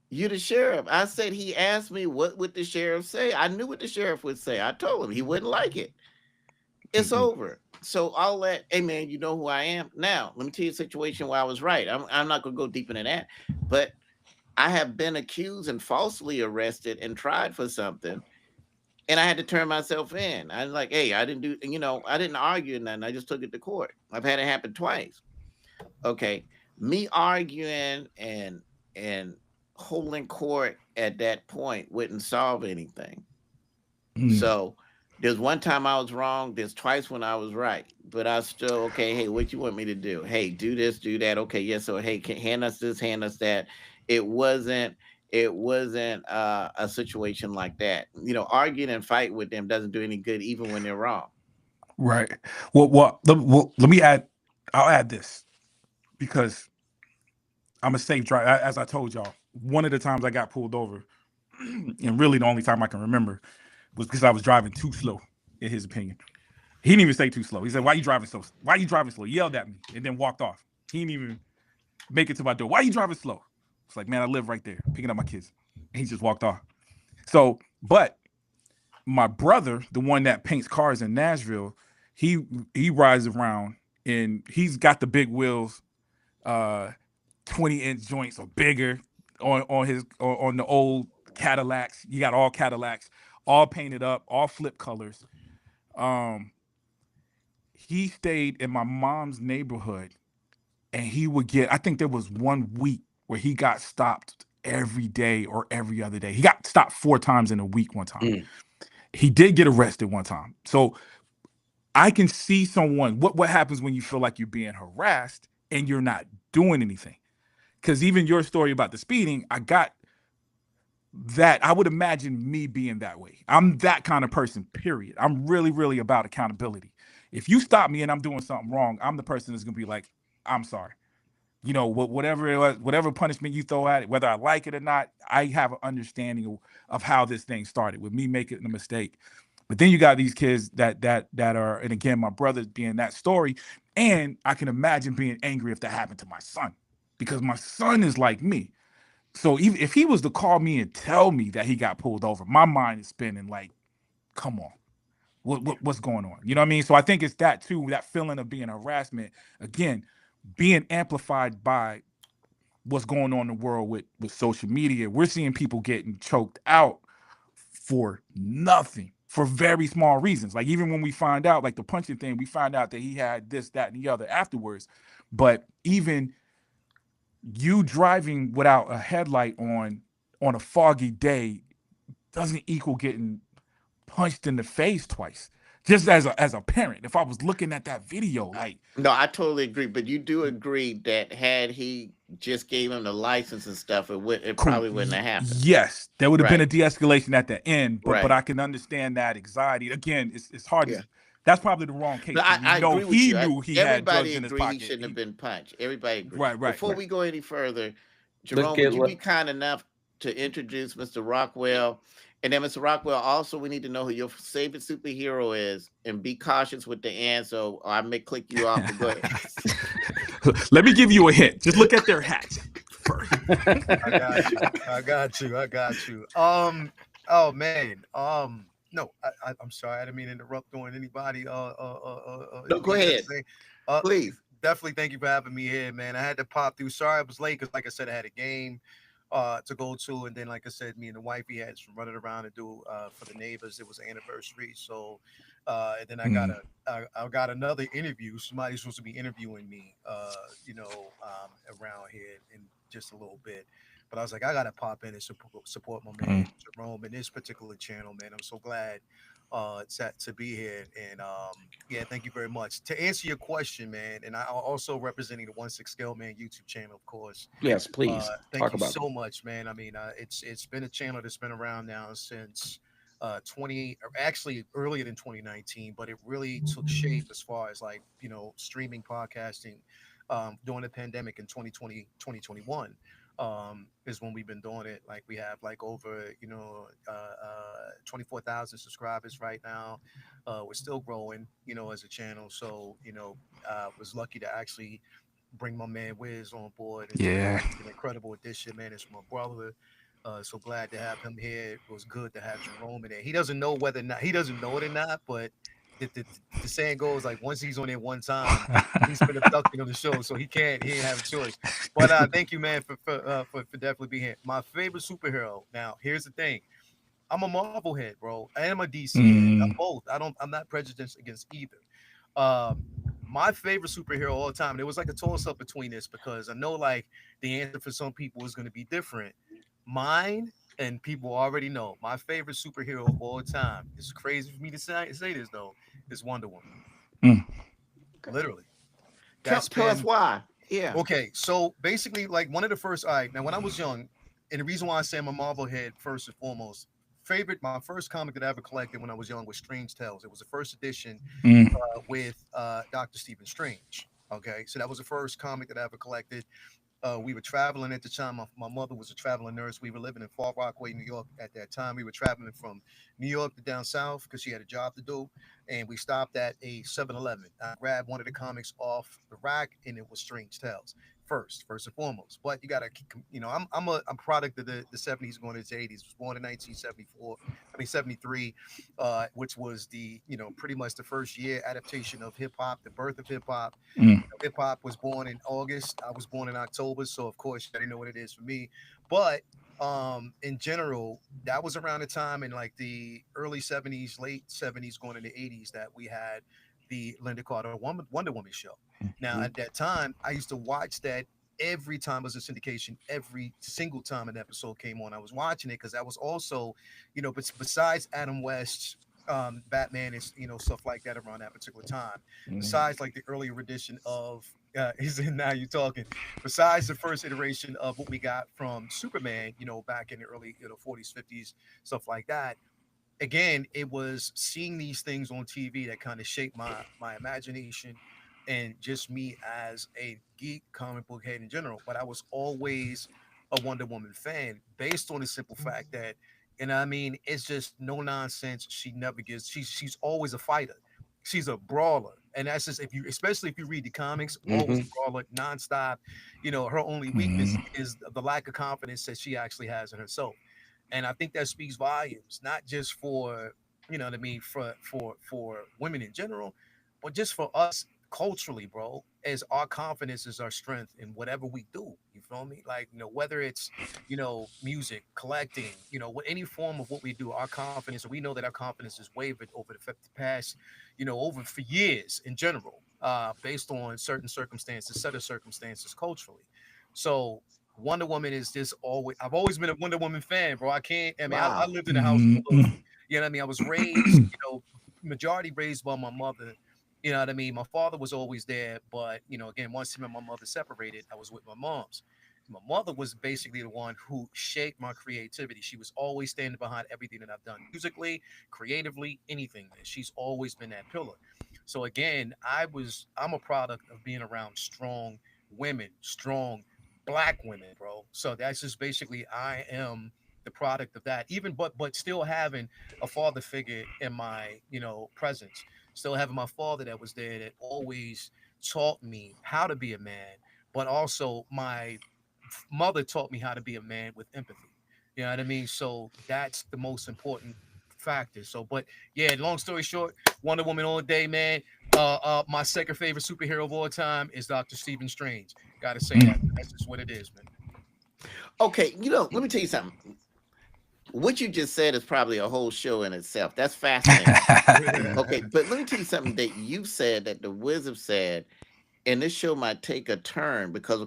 Speaker 3: you're the sheriff." I said, he asked me what would the sheriff say. I knew what the sheriff would say. I told him he wouldn't like it. It's
Speaker 2: Mm-mm.
Speaker 3: over. So I'll let, hey man, you know who I am. Now, let me tell you a situation where I was right. I'm not going to go deep into that, but I have been accused and falsely arrested and tried for something. And I had to turn myself in. I was like, hey, I didn't do, I didn't argue nothing. I just took it to court. I've had it happen twice. Okay. Me arguing and holding court at that point wouldn't solve anything.
Speaker 2: Mm.
Speaker 3: So there's one time I was wrong. There's twice when I was right. But I still, okay, hey, what you want me to do? Hey, do this, do that. Okay, yes. So hey, hand us this, hand us that. It wasn't, it wasn't a situation like that. Arguing and fight with them doesn't do any good, even when they're wrong.
Speaker 2: Right. Well, let me add. I'll add this because I'm a safe driver. As I told y'all, one of the times I got pulled over, and really the only time I can remember was because I was driving too slow. In his opinion, he didn't even say too slow. He said, "Why you driving so? Why you driving slow?" He yelled at me and then walked off. He didn't even make it to my door. "Why you driving slow?" It's like, man, I live right there, picking up my kids. And he just walked off. So, but my brother, the one that paints cars in Nashville, he rides around and he's got the big wheels, uh 20-inch joints or bigger on the old Cadillacs. You got all Cadillacs, all painted up, all flip colors. Um, he stayed in my mom's neighborhood and he would get, I think there was 1 week where he got stopped every day or every other day. He got stopped 4 times in a week one time.
Speaker 1: Mm.
Speaker 2: He did get arrested one time. So I can see someone, what happens when you feel like you're being harassed and you're not doing anything. Because even your story about the speeding, I got that. I would imagine me being that way. I'm that kind of person, period. I'm really, really about accountability. If you stop me and I'm doing something wrong, I'm the person that's gonna be like, I'm sorry. Whatever it was, whatever punishment you throw at it, whether I like it or not, I have an understanding of how this thing started with me making a mistake. But then you got these kids that are, and again, my brother's being that story, and I can imagine being angry if that happened to my son, because my son is like me. So even if he was to call me and tell me that he got pulled over, my mind is spinning like, come on, what's going on? You know what I mean? So I think it's that too, that feeling of being harassment, again, being amplified by what's going on in the world with social media. We're seeing people getting choked out for nothing, for very small reasons. Like even when we find out, like the punching thing, we find out that he had this, that, and the other afterwards. But even you driving without a headlight on a foggy day doesn't equal getting punched in the face twice. Just as a parent, if I was looking at that video, like,
Speaker 3: No, I totally agree. But you do agree that had he just gave him the license and stuff, it probably wouldn't have happened.
Speaker 2: yes, there would have been
Speaker 3: Right.
Speaker 2: a de-escalation at the end, but
Speaker 3: Right.
Speaker 2: I can understand that anxiety. Again, it's hard
Speaker 3: Yeah.
Speaker 2: That's probably the wrong case.
Speaker 3: But I
Speaker 2: No,
Speaker 3: agree with
Speaker 2: he
Speaker 3: you.
Speaker 2: knew he had drugs
Speaker 3: Everybody
Speaker 2: in his
Speaker 3: agree he
Speaker 2: pocket.
Speaker 3: shouldn't have been punched. Everybody agree.
Speaker 2: Right.
Speaker 3: Before we go any further, Jerome,
Speaker 1: get
Speaker 3: would you be kind enough to introduce Mr. Rockwell? And then, Mr. Rockwell, also we need to know who your favorite superhero is, and be cautious with the answer, or I may click you off. But go ahead.
Speaker 2: Let me give you a hint. Just look at their hats first.
Speaker 4: I got you. Oh man. No, I'm sorry. I didn't mean to interrupt doing anybody.
Speaker 3: No, go ahead, please.
Speaker 4: Definitely thank you for having me here, man. I had to pop through. Sorry I was late because, like I said, I had a game to go to, and then, like I said, me and the wifey had some running around to do for the neighbors. It was an anniversary, so and then I got another interview. Somebody's supposed to be interviewing me, around here in just a little bit. But I was like, I gotta pop in and support my man Jerome in this particular channel, man. I'm so glad to be here. And yeah, thank you very much. To answer your question, man, and I also representing the 1/6 Scale Man YouTube channel, of course.
Speaker 1: Yes, please.
Speaker 4: Thank you so much, man. I mean, it's been a channel that's been around now since 20, or actually earlier than 2019, but it really took shape as far as, like, streaming podcasting during the pandemic in 2020, 2021. Is when we've been doing it. Like, we have like over 24,000 subscribers right now. We're still growing, as a channel. So was lucky to actually bring my man Wiz on board. It's an incredible addition, man. It's my brother. So glad to have him here. It was good to have Jerome in there. He doesn't know whether or not he doesn't know it or not, but the saying goes, like, once he's on there one time, he's been abducted on the show, so he ain't have a choice. But thank you, man, for definitely being here. My favorite superhero. Now, here's the thing. I'm a Marvel head, bro. I am a DC head. I'm both. I'm not prejudiced against either. My favorite superhero all the time, and it was like a toss-up between this, because I know, like, the answer for some people is going to be different. Mine, and people already know, my favorite superhero of all time, it's crazy for me to say this, though, is Wonder Woman. Literally.
Speaker 3: Tell us why. Yeah.
Speaker 4: Okay, so basically, like, one of the first, all right, now when I was young, and the reason why I say I'm a Marvel head first and foremost, my first comic that I ever collected when I was young was Strange Tales. It was the first edition with Dr. Stephen Strange. Okay, so that was the first comic that I ever collected. We were traveling at the time. My mother was a traveling nurse. We were living in Far Rockaway, New York at that time. We were traveling from New York to down south because she had a job to do. And we stopped at a 7-Eleven. I grabbed one of the comics off the rack, and it was Strange Tales. First and foremost. But you gotta, I'm a product of the 70s going into the 80s. Was born in 73, which was the, pretty much the first year adaptation of hip hop, the birth of hip hop. Hip hop was born in August. I was born in October, so of course I didn't know what it is for me. But in general, that was around the time in, like, the early 70s, late 70s, going into the 80s, that we had the Linda Carter Wonder Woman show. Now, at that time, I used to watch that every time it was a syndication. Every single time an episode came on, I was watching it, because that was also, but besides Adam West's Batman is, stuff like that around that particular time. Besides, like, the earlier edition of now you're talking. Besides the first iteration of what we got from Superman, back in the early 40s, 50s, stuff like that. Again, it was seeing these things on TV that kind of shaped my imagination, and just me as a geek, comic book head in general. But I was always a Wonder Woman fan, based on the simple fact that, and I mean, it's just no nonsense. She never gives. She's always a fighter. She's a brawler, and that's just, especially if you read the comics, always a brawler, nonstop. Her only weakness is the lack of confidence that she actually has in herself, and I think that speaks volumes, not just for, what I mean, for women in general, but just for us culturally, bro, as our confidence is our strength in whatever we do. You feel me? Like, whether it's, music, collecting, any form of what we do, our confidence, and we know that our confidence is wavered over the past, over for years in general, based on certain circumstances, set of circumstances culturally. So Wonder Woman is just always, I've always been a Wonder Woman fan, bro. I can't, I mean, I lived in a house full of, I mean, I was raised, majority raised by my mother. You know what I mean? My father was always there, but, again, once him and my mother separated, I was with my mom's. my mother was basically the one who shaped my creativity. She was always standing behind everything that I've done musically, creatively, anything. Man. She's always been that pillar. So again, I'm a product of being around strong women, strong black women, bro. So that's just basically I am the product of that. Even but still having a father figure in my, presence. Still having my father that was there that always taught me how to be a man, but also my mother taught me how to be a man with empathy. You know what I mean? So that's the most important factor. So, but yeah, long story short, Wonder Woman all day, man. My second favorite superhero of all time is Doctor Stephen Strange. Got to say that. That's just what it is, man.
Speaker 3: Okay, let me tell you something. What you just said is probably a whole show in itself. That's fascinating. Okay, but let me tell you something that you said that the Wizard said, and this show might take a turn because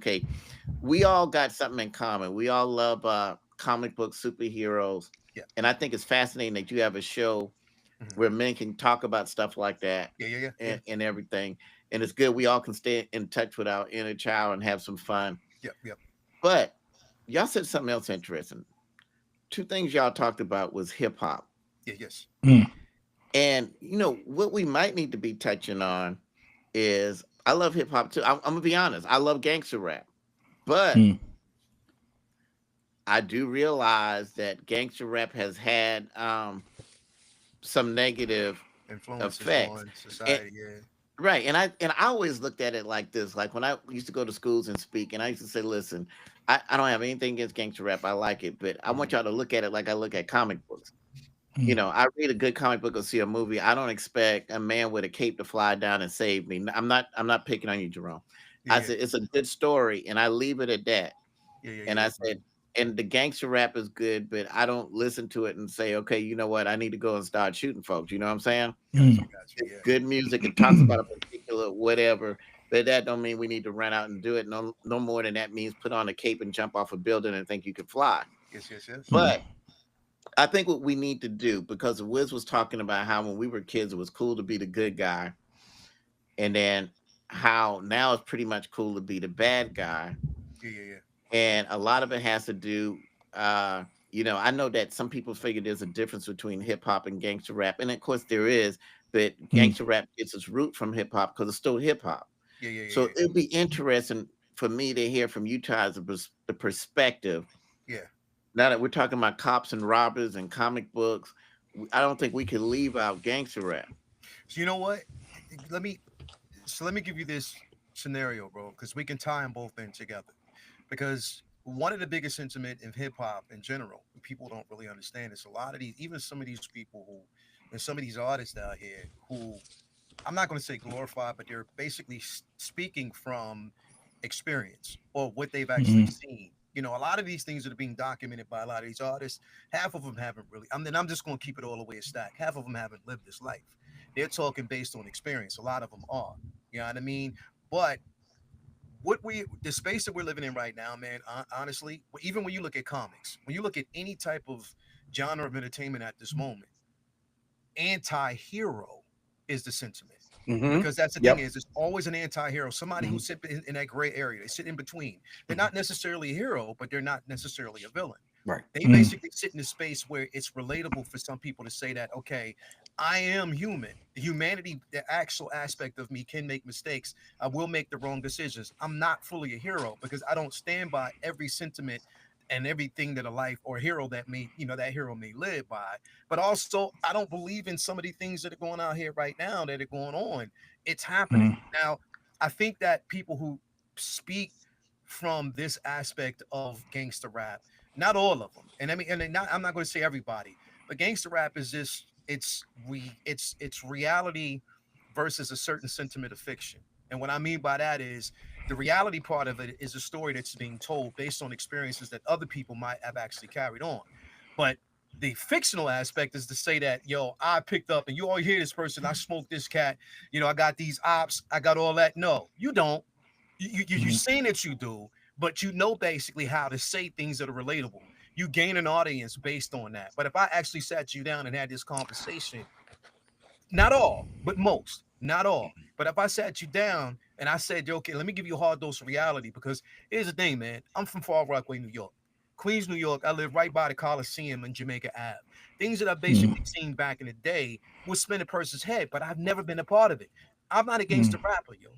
Speaker 3: we all got something in common. We all love comic book superheroes,
Speaker 4: Yeah.
Speaker 3: and I think it's fascinating that you have a show where men can talk about stuff like that
Speaker 4: Yeah.
Speaker 3: and everything. And it's good. We all can stay in touch with our inner child and have some fun.
Speaker 4: Yep.
Speaker 3: But y'all said something else interesting. Two things y'all talked about was hip hop.
Speaker 4: Yes.
Speaker 3: And what we might need to be touching on is I love hip hop too. I'm gonna be honest. I love gangster rap, but I do realize that gangster rap has had some negative
Speaker 4: Influences
Speaker 3: effects.
Speaker 4: on society.
Speaker 3: Right. And I always looked at it like this. Like when I used to go to schools and speak, and I used to say, listen, I don't have anything against gangster rap. I like it, but I want y'all to look at it like I look at comic books. I read a good comic book or see a movie. I don't expect a man with a cape to fly down and save me. I'm not picking on you, Jerome. I said it's a good story, and I leave it at that. And I said, and the gangster rap is good, but I don't listen to it and say, okay, you know what? I need to go and start shooting folks. You know what I'm saying? It's good music. It talks about a particular whatever, but that don't mean we need to run out and do it. No more than that means put on a cape and jump off a building and think you can fly.
Speaker 4: Yes.
Speaker 3: But I think what we need to do, because Wiz was talking about how when we were kids, it was cool to be the good guy. And then how now it's pretty much cool to be the bad guy.
Speaker 4: Yeah.
Speaker 3: And a lot of it has to do, I know that some people figure there's a difference between hip hop and gangster rap. And of course there is, but gangster rap gets its root from hip hop because it's still hip hop. So it'd be interesting for me to hear from you guys the perspective.
Speaker 4: Yeah.
Speaker 3: Now that we're talking about cops and robbers and comic books, I don't think we can leave out gangster rap.
Speaker 4: So you know what? Let me give you this scenario, bro, because we can tie them both in together. Because one of the biggest sentiment in hip hop in general, people don't really understand is a lot of these, even some of these people who, and some of these artists out here who, I'm not going to say glorify, but they're basically speaking from experience or what they've actually seen. A lot of these things that are being documented by a lot of these artists, half of them haven't really. I'm just going to keep it all the way a stack. Half of them haven't lived this life. They're talking based on experience. A lot of them are. You know what I mean? But the space that we're living in right now, man, honestly, even when you look at comics, when you look at any type of genre of entertainment at this moment, anti-hero is the sentiment. Because that's the thing is, there's always an anti-hero, somebody who sits in that gray area. They sit in between. They're not necessarily a hero, but they're not necessarily a villain.
Speaker 1: Right.
Speaker 4: They basically sit in a space where it's relatable for some people to say that, okay, I am human. The humanity, the actual aspect of me can make mistakes. I will make the wrong decisions. I'm not fully a hero because I don't stand by every sentiment and everything that a life or hero that that hero may live by. But also, I don't believe in some of the things that are going out here right now that are going on. It's happening. Now, I think that people who speak from this aspect of gangster rap, not all of them, and I'm not going to say everybody, but gangster rap is just it's reality versus a certain sentiment of fiction. And what I mean by that is the reality part of it is a story that's being told based on experiences that other people might have actually carried on. But the fictional aspect is to say that, yo, I picked up and you all hear this person, I smoked this cat, I got these ops, I got all that. No, you don't. You're saying that you do, but you know basically how to say things that are relatable. You gain an audience based on that. But if I actually sat you down and had this conversation, not all, but most, not all. But if I sat you down, And I said, okay, let me give you a hard dose of reality, because here's the thing, man. I'm from Far Rockaway, New York. Queens, New York. I live right by the Coliseum in Jamaica Ave. Things that I basically seen back in the day would spin a person's head, but I've never been a part of it. I'm not a gangster rapper, yo.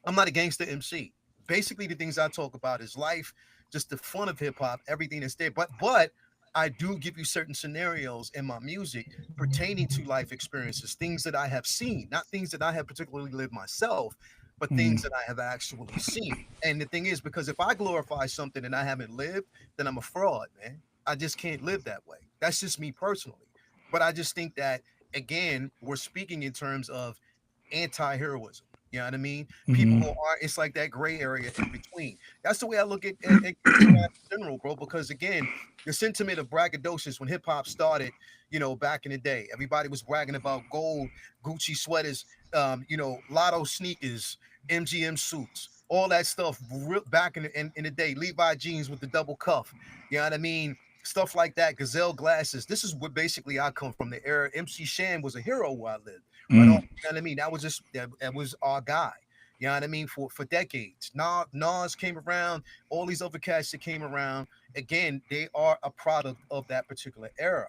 Speaker 4: I'm not a gangster MC. Basically, the things I talk about is life, just the fun of hip hop, everything that's there. But I do give you certain scenarios in my music pertaining to life experiences, things that I have seen, not things that I have particularly lived myself, but things that I have actually seen. And the thing is, because if I glorify something and I haven't lived, then I'm a fraud, man. I just can't live that way. That's just me personally. But I just think that, again, we're speaking in terms of anti-heroism. You know what I mean? People who are, it's like that gray area in between. That's the way I look at gangster rap in general, bro. Because again, the sentiment of braggadocious when hip hop started, you know, back in the day, everybody was bragging about gold, Gucci sweaters, you know, Lotto sneakers, MGM suits, all that stuff back in the day. Levi jeans with the double cuff. You know what I mean? Stuff like that. Gazelle glasses. This is what basically I come from, the era. MC Shan was a hero where I lived. Right on, you know what I mean? That was just that was our guy. You know what I mean? For decades. Nas came around, all these other cats that came around. Again, they are a product of that particular era.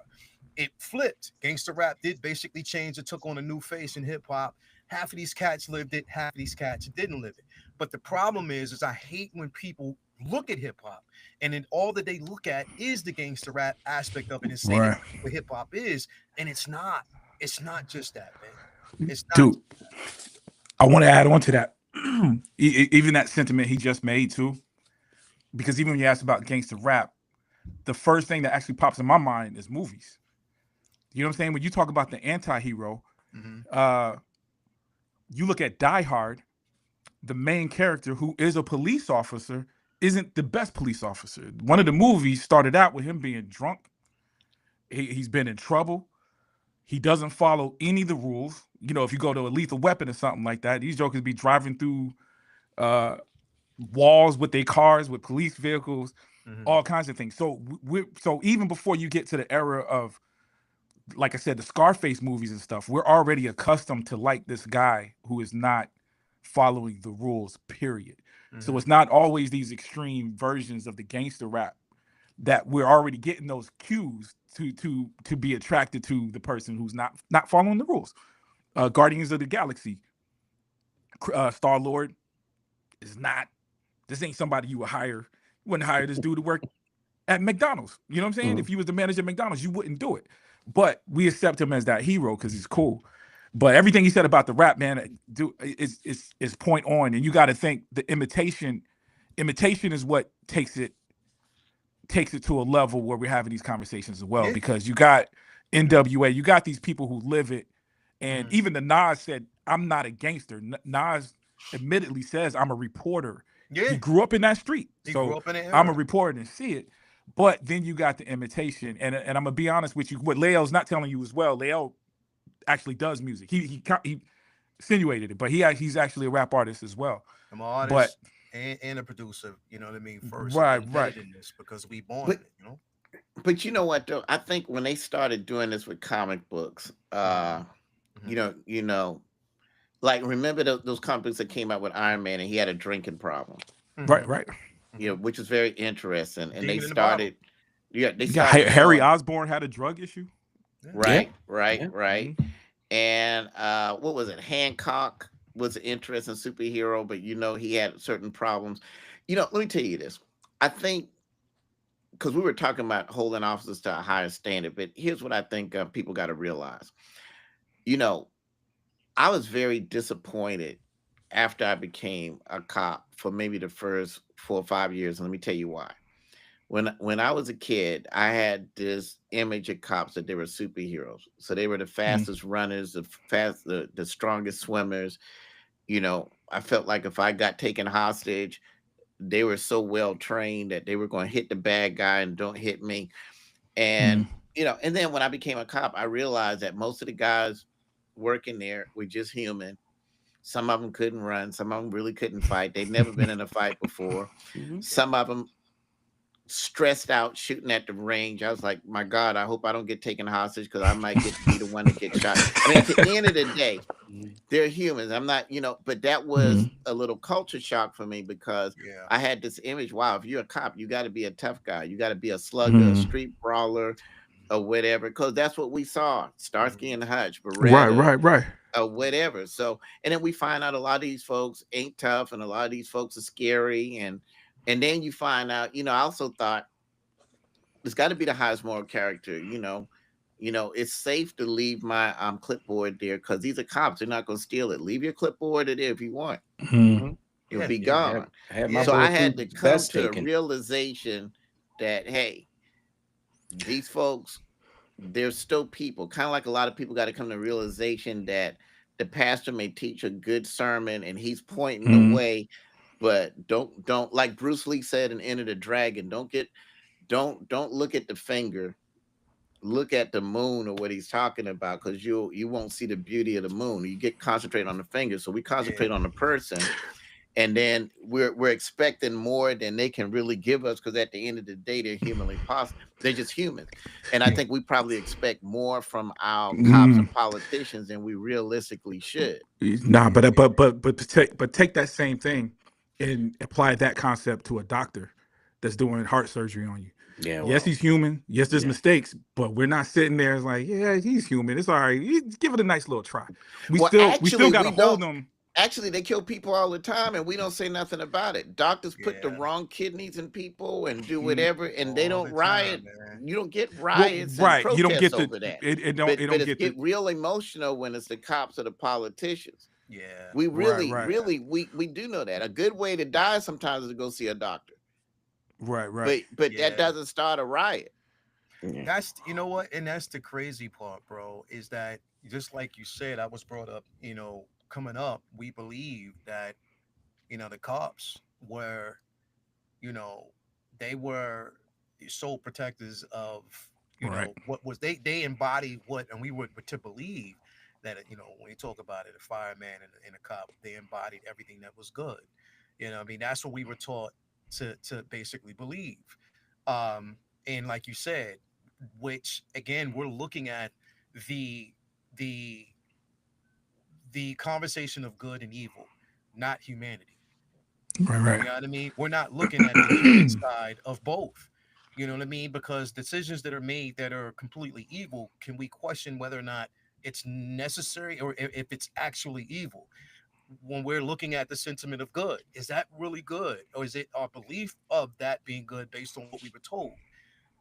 Speaker 4: It flipped. Gangster rap did basically change. It took on a new face in hip hop. Half of these cats lived it, half of these cats didn't live it. But the problem is I hate when people look at hip hop and then all that they look at is the gangster rap aspect of it and say that's what hip hop is. And it's not. It's not just that, man. It's not.
Speaker 2: Dude, I want to add on to that. Even that sentiment he just made too, because even when you ask about gangster rap, the first thing that actually pops in my mind is movies. You know what I'm saying? When you talk about the anti-hero, you look at Die Hard, the main character who is a police officer isn't the best police officer. One of the movies started out with him being drunk. He's been in trouble. He doesn't follow any of the rules. You know, if you go to a Lethal Weapon or something like that, these jokers be driving through walls with their cars, with police vehicles, all kinds of things. So so even before you get to the era of, like I said, the Scarface movies and stuff, we're already accustomed to like this guy who is not following the rules, period. So it's not always these extreme versions of the gangster rap that we're already getting those cues to be attracted to the person who's not following the rules. Guardians of the Galaxy, Star-Lord is not. This ain't somebody you would hire. You wouldn't hire this dude to work at McDonald's. You know what I'm saying? If you was the manager at McDonald's, you wouldn't do it. But we accept him as that hero because he's cool. But everything he said about the rap, man, is point on. And you got to think the imitation is what takes it to a level where we're having these conversations as well. Because you got NWA, you got these people who live it. And even the Nas said, I'm not a gangster. Nas admittedly says, I'm a reporter. Yeah. He grew up in that street. So I'm a reporter and see it. But then you got the imitation. And I'm going to be honest with you, what Leo's not telling you as well, Leo actually does music. He insinuated it, but he's actually a rap artist as well.
Speaker 4: I'm an artist and a producer, you know what I mean? First.
Speaker 2: Right.
Speaker 4: In this because we born it, you know?
Speaker 3: But you know what, though? I think when they started doing this with comic books, you know, like remember those comic books that came out with Iron Man and he had a drinking problem.
Speaker 2: Right.
Speaker 3: You know, which is very interesting. And they started,
Speaker 2: Harry Osborn had a drug issue.
Speaker 3: Right. And what was it? Hancock was an interesting superhero, but you know, he had certain problems. You know, let me tell you this. I think because we were talking about holding officers to a higher standard, but here's what I think people got to realize. You know, I was very disappointed after I became a cop for maybe the first 4 or 5 years. And let me tell you why. When I was a kid, I had this image of cops that they were superheroes. So they were the fastest runners, the strongest swimmers. You know, I felt like if I got taken hostage, they were so well trained that they were going to hit the bad guy and don't hit me. And, you know, and then when I became a cop, I realized that most of the guys working there were just human. Some of them couldn't run. Some of them really couldn't fight. They'd never been in a fight before. Some of them stressed out shooting at the range. I was like, my God, I hope I don't get taken hostage because I might be the one to get shot. I mean, at the end of the day, They're humans. I'm not, but that was a little culture shock for me because
Speaker 4: Yeah.
Speaker 3: I had this image. Wow, if you're a cop, you got to be a tough guy. You got to be a slugger, a street brawler, or whatever. Because that's what we saw: Starsky and Hutch, Beretta,
Speaker 2: Right.
Speaker 3: or whatever. So, and then we find out a lot of these folks ain't tough, and a lot of these folks are scary, and then you find out. I also thought it's got to be the highest moral character. It's safe to leave my clipboard there because these are cops. They're not going to steal it. Leave your clipboard there if you want. It'll be gone.
Speaker 1: I had my
Speaker 3: So I had to
Speaker 1: bulletproof
Speaker 3: come
Speaker 1: vest
Speaker 3: to a
Speaker 1: taken.
Speaker 3: realization that, hey, these folks, they're still people. Kind of like a lot of people got to come to the realization that the pastor may teach a good sermon and he's pointing the way, but don't like Bruce Lee said in Enter the Dragon, don't look at the finger, look at the moon or what he's talking about, because you won't see the beauty of the moon. You get concentrate on the finger. So we concentrate on the person, and then we're expecting more than they can really give us, because at the end of the day, they're humanly possible. They're just humans. And I think we probably expect more from our cops and politicians than we realistically should.
Speaker 2: Nah, but take that same thing and apply that concept to a doctor that's doing heart surgery on you.
Speaker 1: Yeah.
Speaker 2: Yes, he's human. Yes, there's mistakes, but we're not sitting there as like, yeah, he's human. It's all right. Give it a nice little try. We still got to hold them.
Speaker 3: Actually, they kill people all the time, and we don't say nothing about it. Doctors put the wrong kidneys in people and do whatever, and they don't riot. You don't get riots and protests
Speaker 2: you don't get
Speaker 3: over that.
Speaker 2: It
Speaker 3: get real emotional when it's the cops or the politicians.
Speaker 4: Yeah,
Speaker 3: we really we do know that a good way to die sometimes is to go see a doctor.
Speaker 2: Right.
Speaker 3: But that doesn't start a riot.
Speaker 4: That's what, and that's the crazy part, bro. Is that just like you said, I was brought up, coming up, we believe that, the cops were, they were sole protectors of, what was they embodied what, and we were to believe that, when you talk about it, a fireman and a cop, they embodied everything that was good. That's what we were taught to basically believe. And like you said, which again, we're looking at the conversation of good and evil, not humanity.
Speaker 2: Right.
Speaker 4: You know what I mean? We're not looking at the human side of both. You know what I mean? Because decisions that are made that are completely evil, can we question whether or not it's necessary, or if it's actually evil? When we're looking at the sentiment of good, is that really good, or is it our belief of that being good based on what we were told?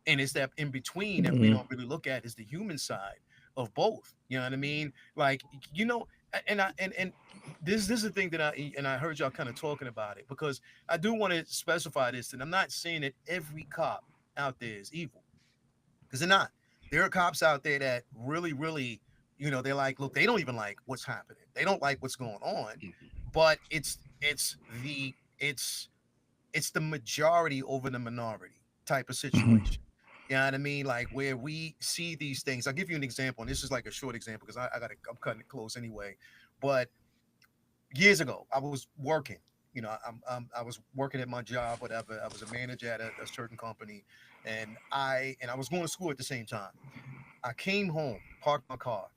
Speaker 4: And it's that in between that we don't really look at, is the human side of both. You know what I mean? Like, and this is the thing that I heard y'all kind of talking about it, because I do want to specify this, and I'm not saying that every cop out there is evil, because they're not. There are cops out there that really, they're like, look, they don't even like what's happening. They don't like what's going on, but it's the majority over the minority type of situation. You know what I mean? Like, where we see these things. I'll give you an example, and this is like a short example because I'm cutting it close anyway. But years ago, I was working. I was working at my job, whatever. I was a manager at a certain company, and I was going to school at the same time. I came home, parked my car,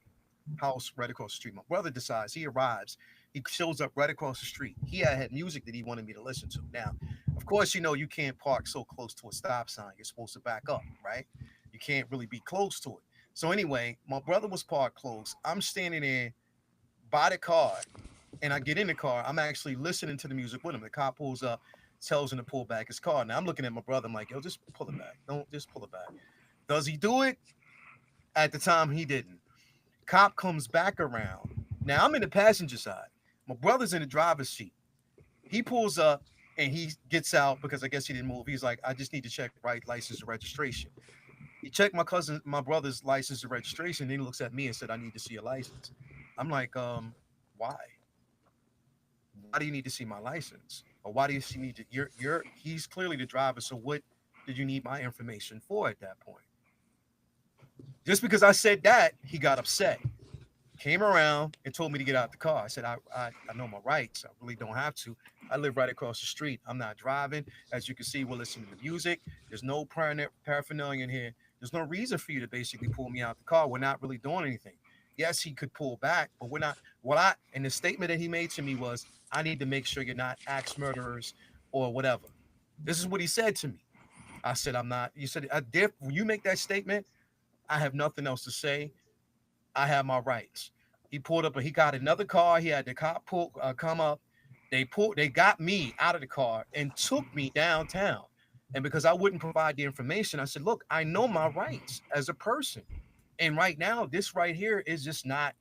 Speaker 4: house right across the street. My brother decides, he arrives, he shows up right across the street. He had music that he wanted me to listen to. Now, of course, you can't park so close to a stop sign. You're supposed to back up, right? You can't really be close to it. So anyway, my brother was parked close. I'm standing there by the car, and I get in the car. I'm actually listening to the music with him. The cop pulls up, tells him to pull back his car. Now I'm looking at my brother. I'm like, yo, just pull it back. Don't just pull it back. Does he do it? At the time, he didn't. Cop comes back around. Now I'm in the passenger side. My brother's in the driver's seat. He pulls up and he gets out because I guess he didn't move. He's like, I just need to check right license and registration. He checked my brother's license and registration. Then he looks at me and said, I need to see a license. I'm like, why? Why do you need to see my license? Or why do you need to? He's clearly the driver. So what did you need my information for at that point? Just because I said that, he got upset. Came around and told me to get out the car. I said, I know my rights. I really don't have to. I live right across the street. I'm not driving. As you can see, we're listening to music. There's no paraphernalia in here. There's no reason for you to basically pull me out the car. We're not really doing anything. yes, he could pull back, but we're not. And the statement that he made to me was, I need to make sure you're not axe murderers or whatever. This is what he said to me. I said, I'm not. You said, when you make that statement, I have nothing else to say. I have my rights. He pulled up, and he got another car. He had the cop come up. They got me out of the car and took me downtown. And because I wouldn't provide the information, I said, look, I know my rights as a person. And right now, this right here is just not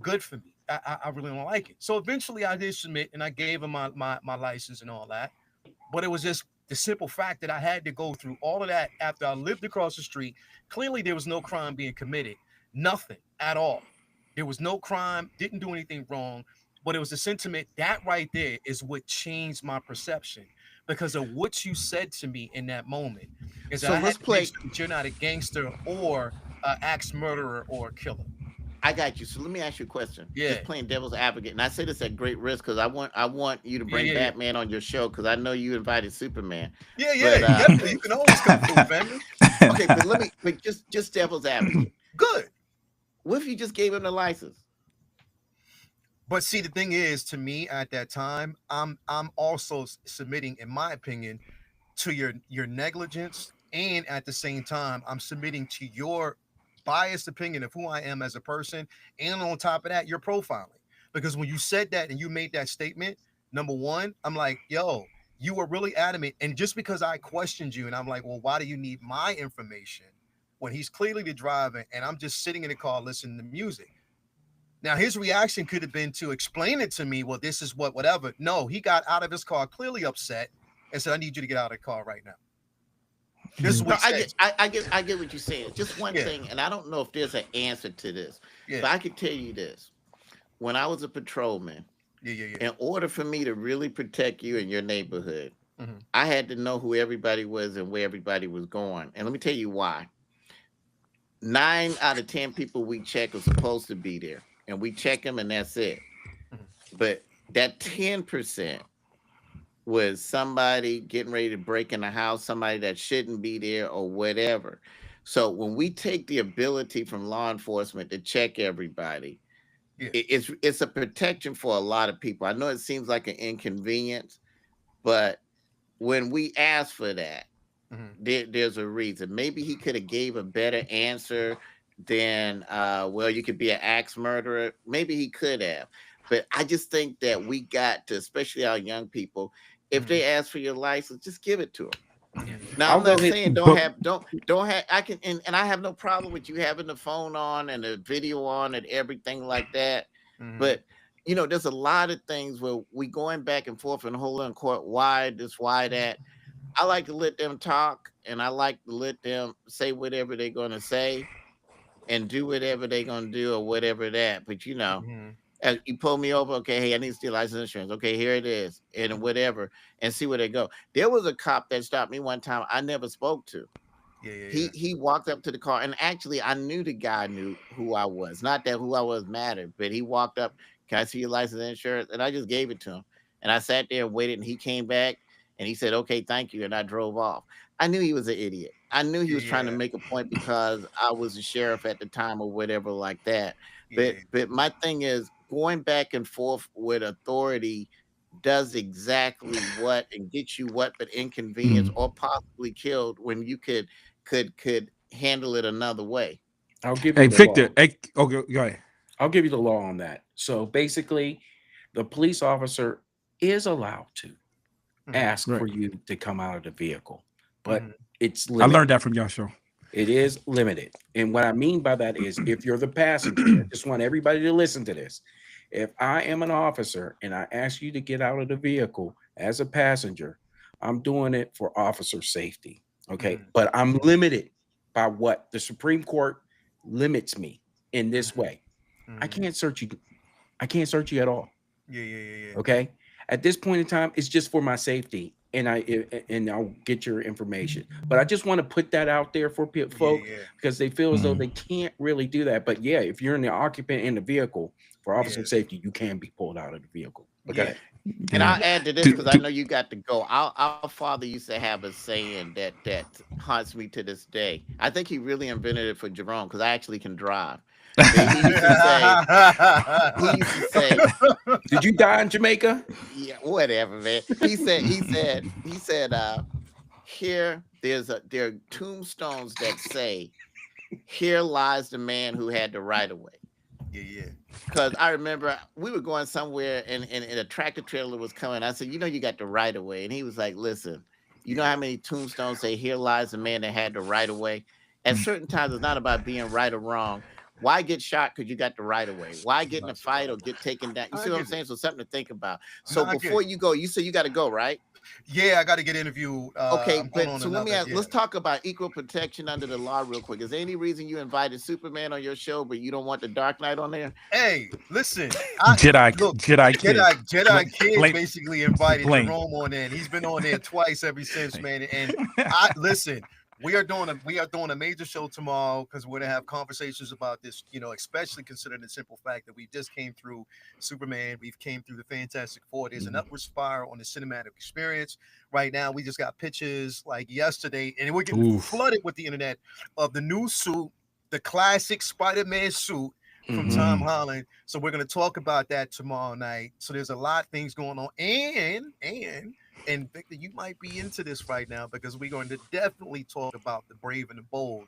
Speaker 4: good for me. I really don't like it. So eventually I did submit, and I gave him my license and all that. But it was just the simple fact that I had to go through all of that after I lived across the street. Clearly, there was no crime being committed. Nothing at all. There was no crime, didn't do anything wrong. But it was the sentiment that right there is what changed my perception because of what you said to me in that moment. Is
Speaker 3: So
Speaker 4: that I
Speaker 3: let's
Speaker 4: had to
Speaker 3: play.
Speaker 4: make sure that you're not a gangster or axe murderer or a killer.
Speaker 3: I got you. So let me ask you a question.
Speaker 4: Yeah.
Speaker 3: Just playing devil's advocate, and I say this at great risk because I want you to bring
Speaker 4: yeah.
Speaker 3: Batman on your show because I know you invited Superman.
Speaker 4: Yeah,
Speaker 3: But,
Speaker 4: definitely. You can always come through, family.
Speaker 3: Okay, but just devil's advocate.
Speaker 4: Good.
Speaker 3: What if you just gave him the license?
Speaker 4: But see, the thing is, to me at that time, I'm also submitting, in my opinion, to your negligence, and at the same time, I'm submitting to your biased opinion of who I am as a person, and on top of that, you're profiling. Because when you said that and you made that statement, number one, I'm like, yo, you were really adamant, and just because I questioned you, and I'm like, well, why do you need my information when he's clearly the driver, and I'm just sitting in the car listening to music? Now, his reaction could have been to explain it to me. Well, this is whatever. No, he got out of his car clearly upset and said, I need you to get out of the car right now. This is what
Speaker 3: I get what you're saying. Just one thing, and I don't know if there's an answer to this, but I can tell you this. When I was a patrolman, in order for me to really protect you in your neighborhood, I had to know who everybody was and where everybody was going. And let me tell you why. 9 out of 10 people we check are supposed to be there. And we check them and that's it. But that 10% was somebody getting ready to break in the house, somebody that shouldn't be there or whatever. So when we take the ability from law enforcement to check everybody, it's a protection for a lot of people. I know it seems like an inconvenience, but when we ask for that, there's a reason. Maybe he could have gave a better answer than well, you could be an axe murderer. Maybe he could have, but I just think that we got to, especially our young people, if they ask for your license, just give it to them. Now I'm not saying don't have I can and I have no problem with you having the phone on and the video on and everything like that, but you know, there's a lot of things where we going back and forth and holding court. Why this? Why that? I like to let them talk, and I like to let them say whatever they're going to say and do whatever they're going to do or whatever that. But, you know, you pull me over, okay, hey, I need to steal license insurance. Okay, here it is, and whatever, and see where they go. There was a cop that stopped me one time I never spoke to. He walked up to the car, and actually I knew the guy knew who I was. Not that who I was mattered, but he walked up, can I see your license and insurance? And I just gave it to him. And I sat there and waited, and he came back. And he said, okay, thank you. And I drove off. I knew he was an idiot. I knew he was trying to make a point because I was a sheriff at the time or whatever like that. But my thing is going back and forth with authority does exactly what and gets you what but inconvenience or possibly killed when you could handle it another way.
Speaker 1: I'll give you
Speaker 2: Victor. Okay, go ahead.
Speaker 1: I'll give you the law on that. So basically, the police officer is allowed to ask for you to come out of the vehicle, but it's limited.
Speaker 2: I learned that from your show.
Speaker 1: It is limited. And what I mean by that is if you're the passenger, I just want everybody to listen to this. If I am an officer and I ask you to get out of the vehicle as a passenger, I'm doing it for officer safety. Okay. But I'm limited by what the Supreme Court limits me in this way. I can't search you. I can't search you at all. Okay. At this point in time, it's just for my safety, and I'll get your information. But I just want to put that out there for folks because they feel as though they can't really do that. But yeah, if you're in the occupant in the vehicle for officer safety, you can be pulled out of the vehicle. Okay.
Speaker 3: And I'll add to this because I know you got to go. Our father used to have a saying that haunts me to this day. I think he really invented it for Jerome because I actually can drive. But he used to say,
Speaker 1: Did you die in Jamaica?
Speaker 3: yeah, whatever, man. He said, here there are tombstones that say, here lies the man who had the right of way.
Speaker 4: Yeah.
Speaker 3: Because I remember we were going somewhere and a tractor trailer was coming. I said, you know, you got the right of way. And he was like, listen, you know how many tombstones say, here lies the man that had the right of way? At certain times, it's not about being right or wrong. Why get shot? Because you got the right of way. Why get in a fight or get taken down? You see what I'm saying? So something to think about. So before you go, you say you got to go, right?
Speaker 4: Yeah, I got to get interviewed.
Speaker 3: Okay, but so let me ask, let's talk about equal protection under the law real quick. Is there any reason you invited Superman on your show, but you don't want the Dark Knight on there?
Speaker 4: Hey, listen,
Speaker 2: Jedi Kid
Speaker 4: basically invited Jerome on there. And he's been on there twice ever since, man. And listen. We are doing a major show tomorrow because we're gonna have conversations about this, you know, especially considering the simple fact that we just came through Superman, we've came through the Fantastic Four. There's an upward spiral on the cinematic experience. Right now, we just got pictures like yesterday, and we're getting flooded with the internet of the new suit, the classic Spider-Man suit from Tom Holland. So we're gonna talk about that tomorrow night. So there's a lot of things going on, and Victor, you might be into this right now because we're going to definitely talk about the Brave and the Bold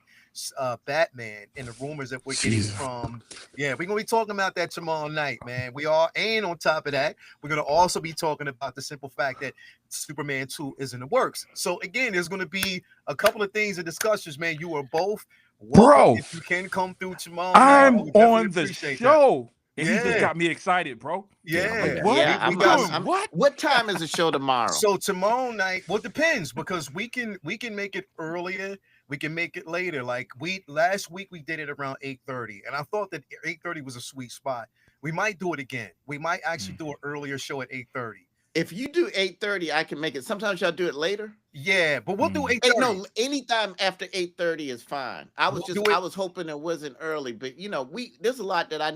Speaker 4: Batman and the rumors that we're getting from. Yeah, we're going to be talking about that tomorrow night, man. We are, and on top of that, we're going to also be talking about the simple fact that Superman 2 is in the works. So again, there's going to be a couple of things and discussions, man. You are both welcome.
Speaker 2: Bro,
Speaker 4: if you can come through tomorrow
Speaker 2: I'm
Speaker 4: night,
Speaker 2: on the show. And he just got me excited, bro.
Speaker 4: Yeah.
Speaker 2: Like, what?
Speaker 3: Yeah,
Speaker 2: what?
Speaker 3: What time is the show tomorrow?
Speaker 4: So tomorrow night, well, it depends because we can make it earlier. We can make it later. Like last week we did it around 8:30, and I thought that 8:30 was a sweet spot. We might do it again. We might actually do an earlier show at 8:30.
Speaker 3: If you do 8:30, I can make it. Sometimes y'all do it later.
Speaker 4: Yeah, but we'll do 8:30.
Speaker 3: No, anytime after 8:30 is fine. I was hoping it wasn't early, but you know, there's a lot that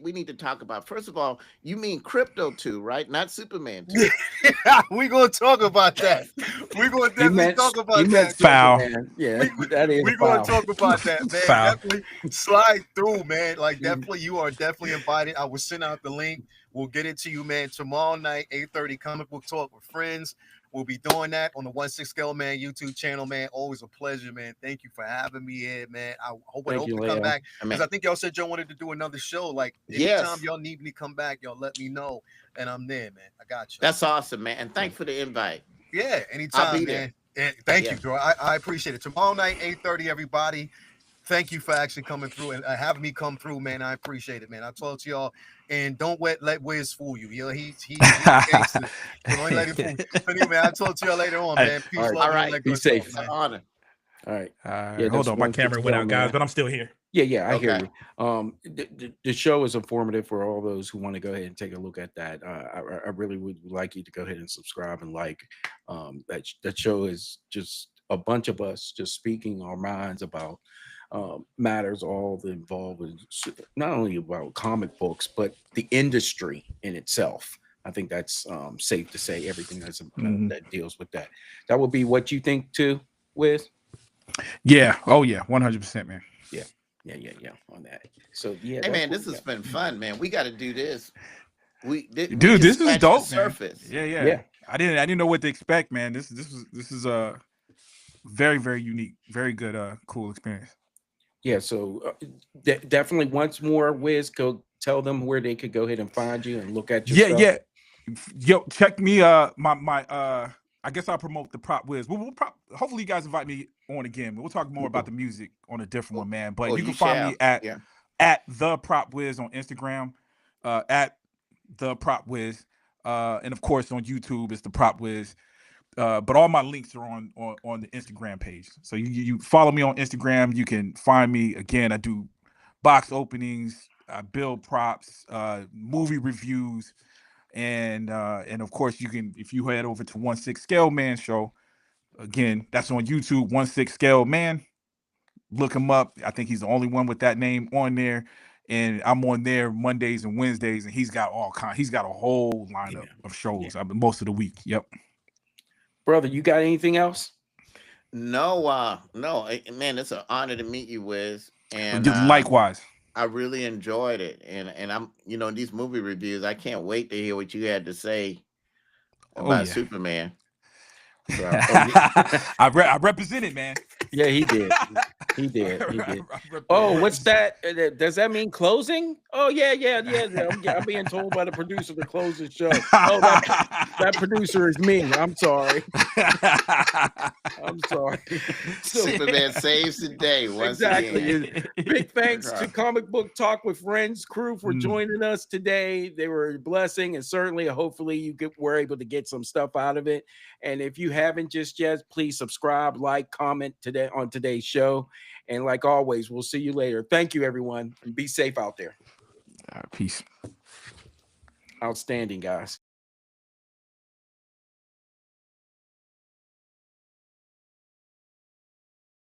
Speaker 3: we need to talk about. First of all, you mean crypto too, right? Not Superman too.
Speaker 4: We're gonna talk about that. We're gonna definitely talk about that.
Speaker 2: Foul.
Speaker 1: Yeah, that is.
Speaker 4: We're gonna talk about that, man.
Speaker 2: Foul.
Speaker 4: Definitely slide through, man. Like definitely, you are definitely invited. I will send out the link. We'll get it to you, man. Tomorrow night, 8:30, Comic Book Talk with Friends. We'll be doing that on the 1/6 Scale Man YouTube channel, man. Always a pleasure, man. Thank you for having me here, man. I hope to come back because I think y'all said y'all wanted to do another show. Like anytime y'all need me to come back, y'all let me know, and I'm there, man. I got you.
Speaker 3: That's awesome, man. And thanks for the invite.
Speaker 4: Yeah, anytime,
Speaker 3: I'll be
Speaker 4: man. And thank you, bro. I appreciate it. Tomorrow night, 8:30, everybody. Thank you for actually coming through and having me come through, man. I appreciate it, man. I talk to y'all, and don't let Wiz fool you. You know, he's gangster. Don't let him fool you. Anyway, I'll talk to y'all later on, man. Peace, love,
Speaker 3: all right.
Speaker 1: Be safe.
Speaker 3: It's an honor.
Speaker 1: All right.
Speaker 2: Yeah, hold on. My camera went out, guys, but I'm still here.
Speaker 1: Yeah, I hear you. The show is informative for all those who want to go ahead and take a look at that. I really would like you to go ahead and subscribe and like. That show is just a bunch of us just speaking our minds about matters all involved with not only about comic books but the industry in itself. I think that's safe to say. Everything that's that deals with that. That would be what you think too, Wiz?
Speaker 2: Yeah. Oh yeah. 100%, man.
Speaker 1: Yeah. On that. So yeah.
Speaker 3: Hey man, this has been fun, man. We got to do this.
Speaker 2: Dude, this is dope.
Speaker 3: Surface.
Speaker 2: Yeah. I didn't know what to expect, man. This is a very, very unique, very good, cool experience.
Speaker 1: Yeah, so definitely once more, Wiz, go tell them where they could go ahead and find you and look at your stuff.
Speaker 2: Yeah. Yo, check me. I guess I'll promote the Prop Wiz. Hopefully you guys invite me on again. We'll talk more about the music on a different one, man. But you can find me at the Prop Wiz on Instagram, at the Prop Wiz, and of course on YouTube it's the Prop Wiz. But all my links are on the Instagram page. So you follow me on Instagram. You can find me. Again, I do box openings, I build props, movie reviews, and of course you can, if you head over to 1/6 Scale Man Show, again, that's on YouTube, 1/6 Scale Man. Look him up. I think he's the only one with that name on there. and I'm on there Mondays and Wednesdays, and he's got he's got a whole lineup of shows. I mean, most of the week. Yep.
Speaker 1: Brother, you got anything else?
Speaker 3: No, man, it's an honor to meet you, Wiz. And
Speaker 2: likewise.
Speaker 3: I really enjoyed it. And I'm, these movie reviews, I can't wait to hear what you had to say about Superman. So,
Speaker 2: I represented, man.
Speaker 1: Yeah, he did. He did. Oh, what's that? Does that mean closing? Oh, yeah. I'm being told by the producer to close the show. Oh, that producer is me. I'm sorry. I'm sorry.
Speaker 3: Superman saves the day once again.
Speaker 1: Big thanks to Comic Book Talk with Friends crew for joining us today. They were a blessing, and certainly, hopefully, you were able to get some stuff out of it. And if you haven't just yet, please subscribe, like, comment today on today's show. And like always, we'll see you later. Thank you, everyone, and be safe out there.
Speaker 2: Peace.
Speaker 1: Outstanding, guys.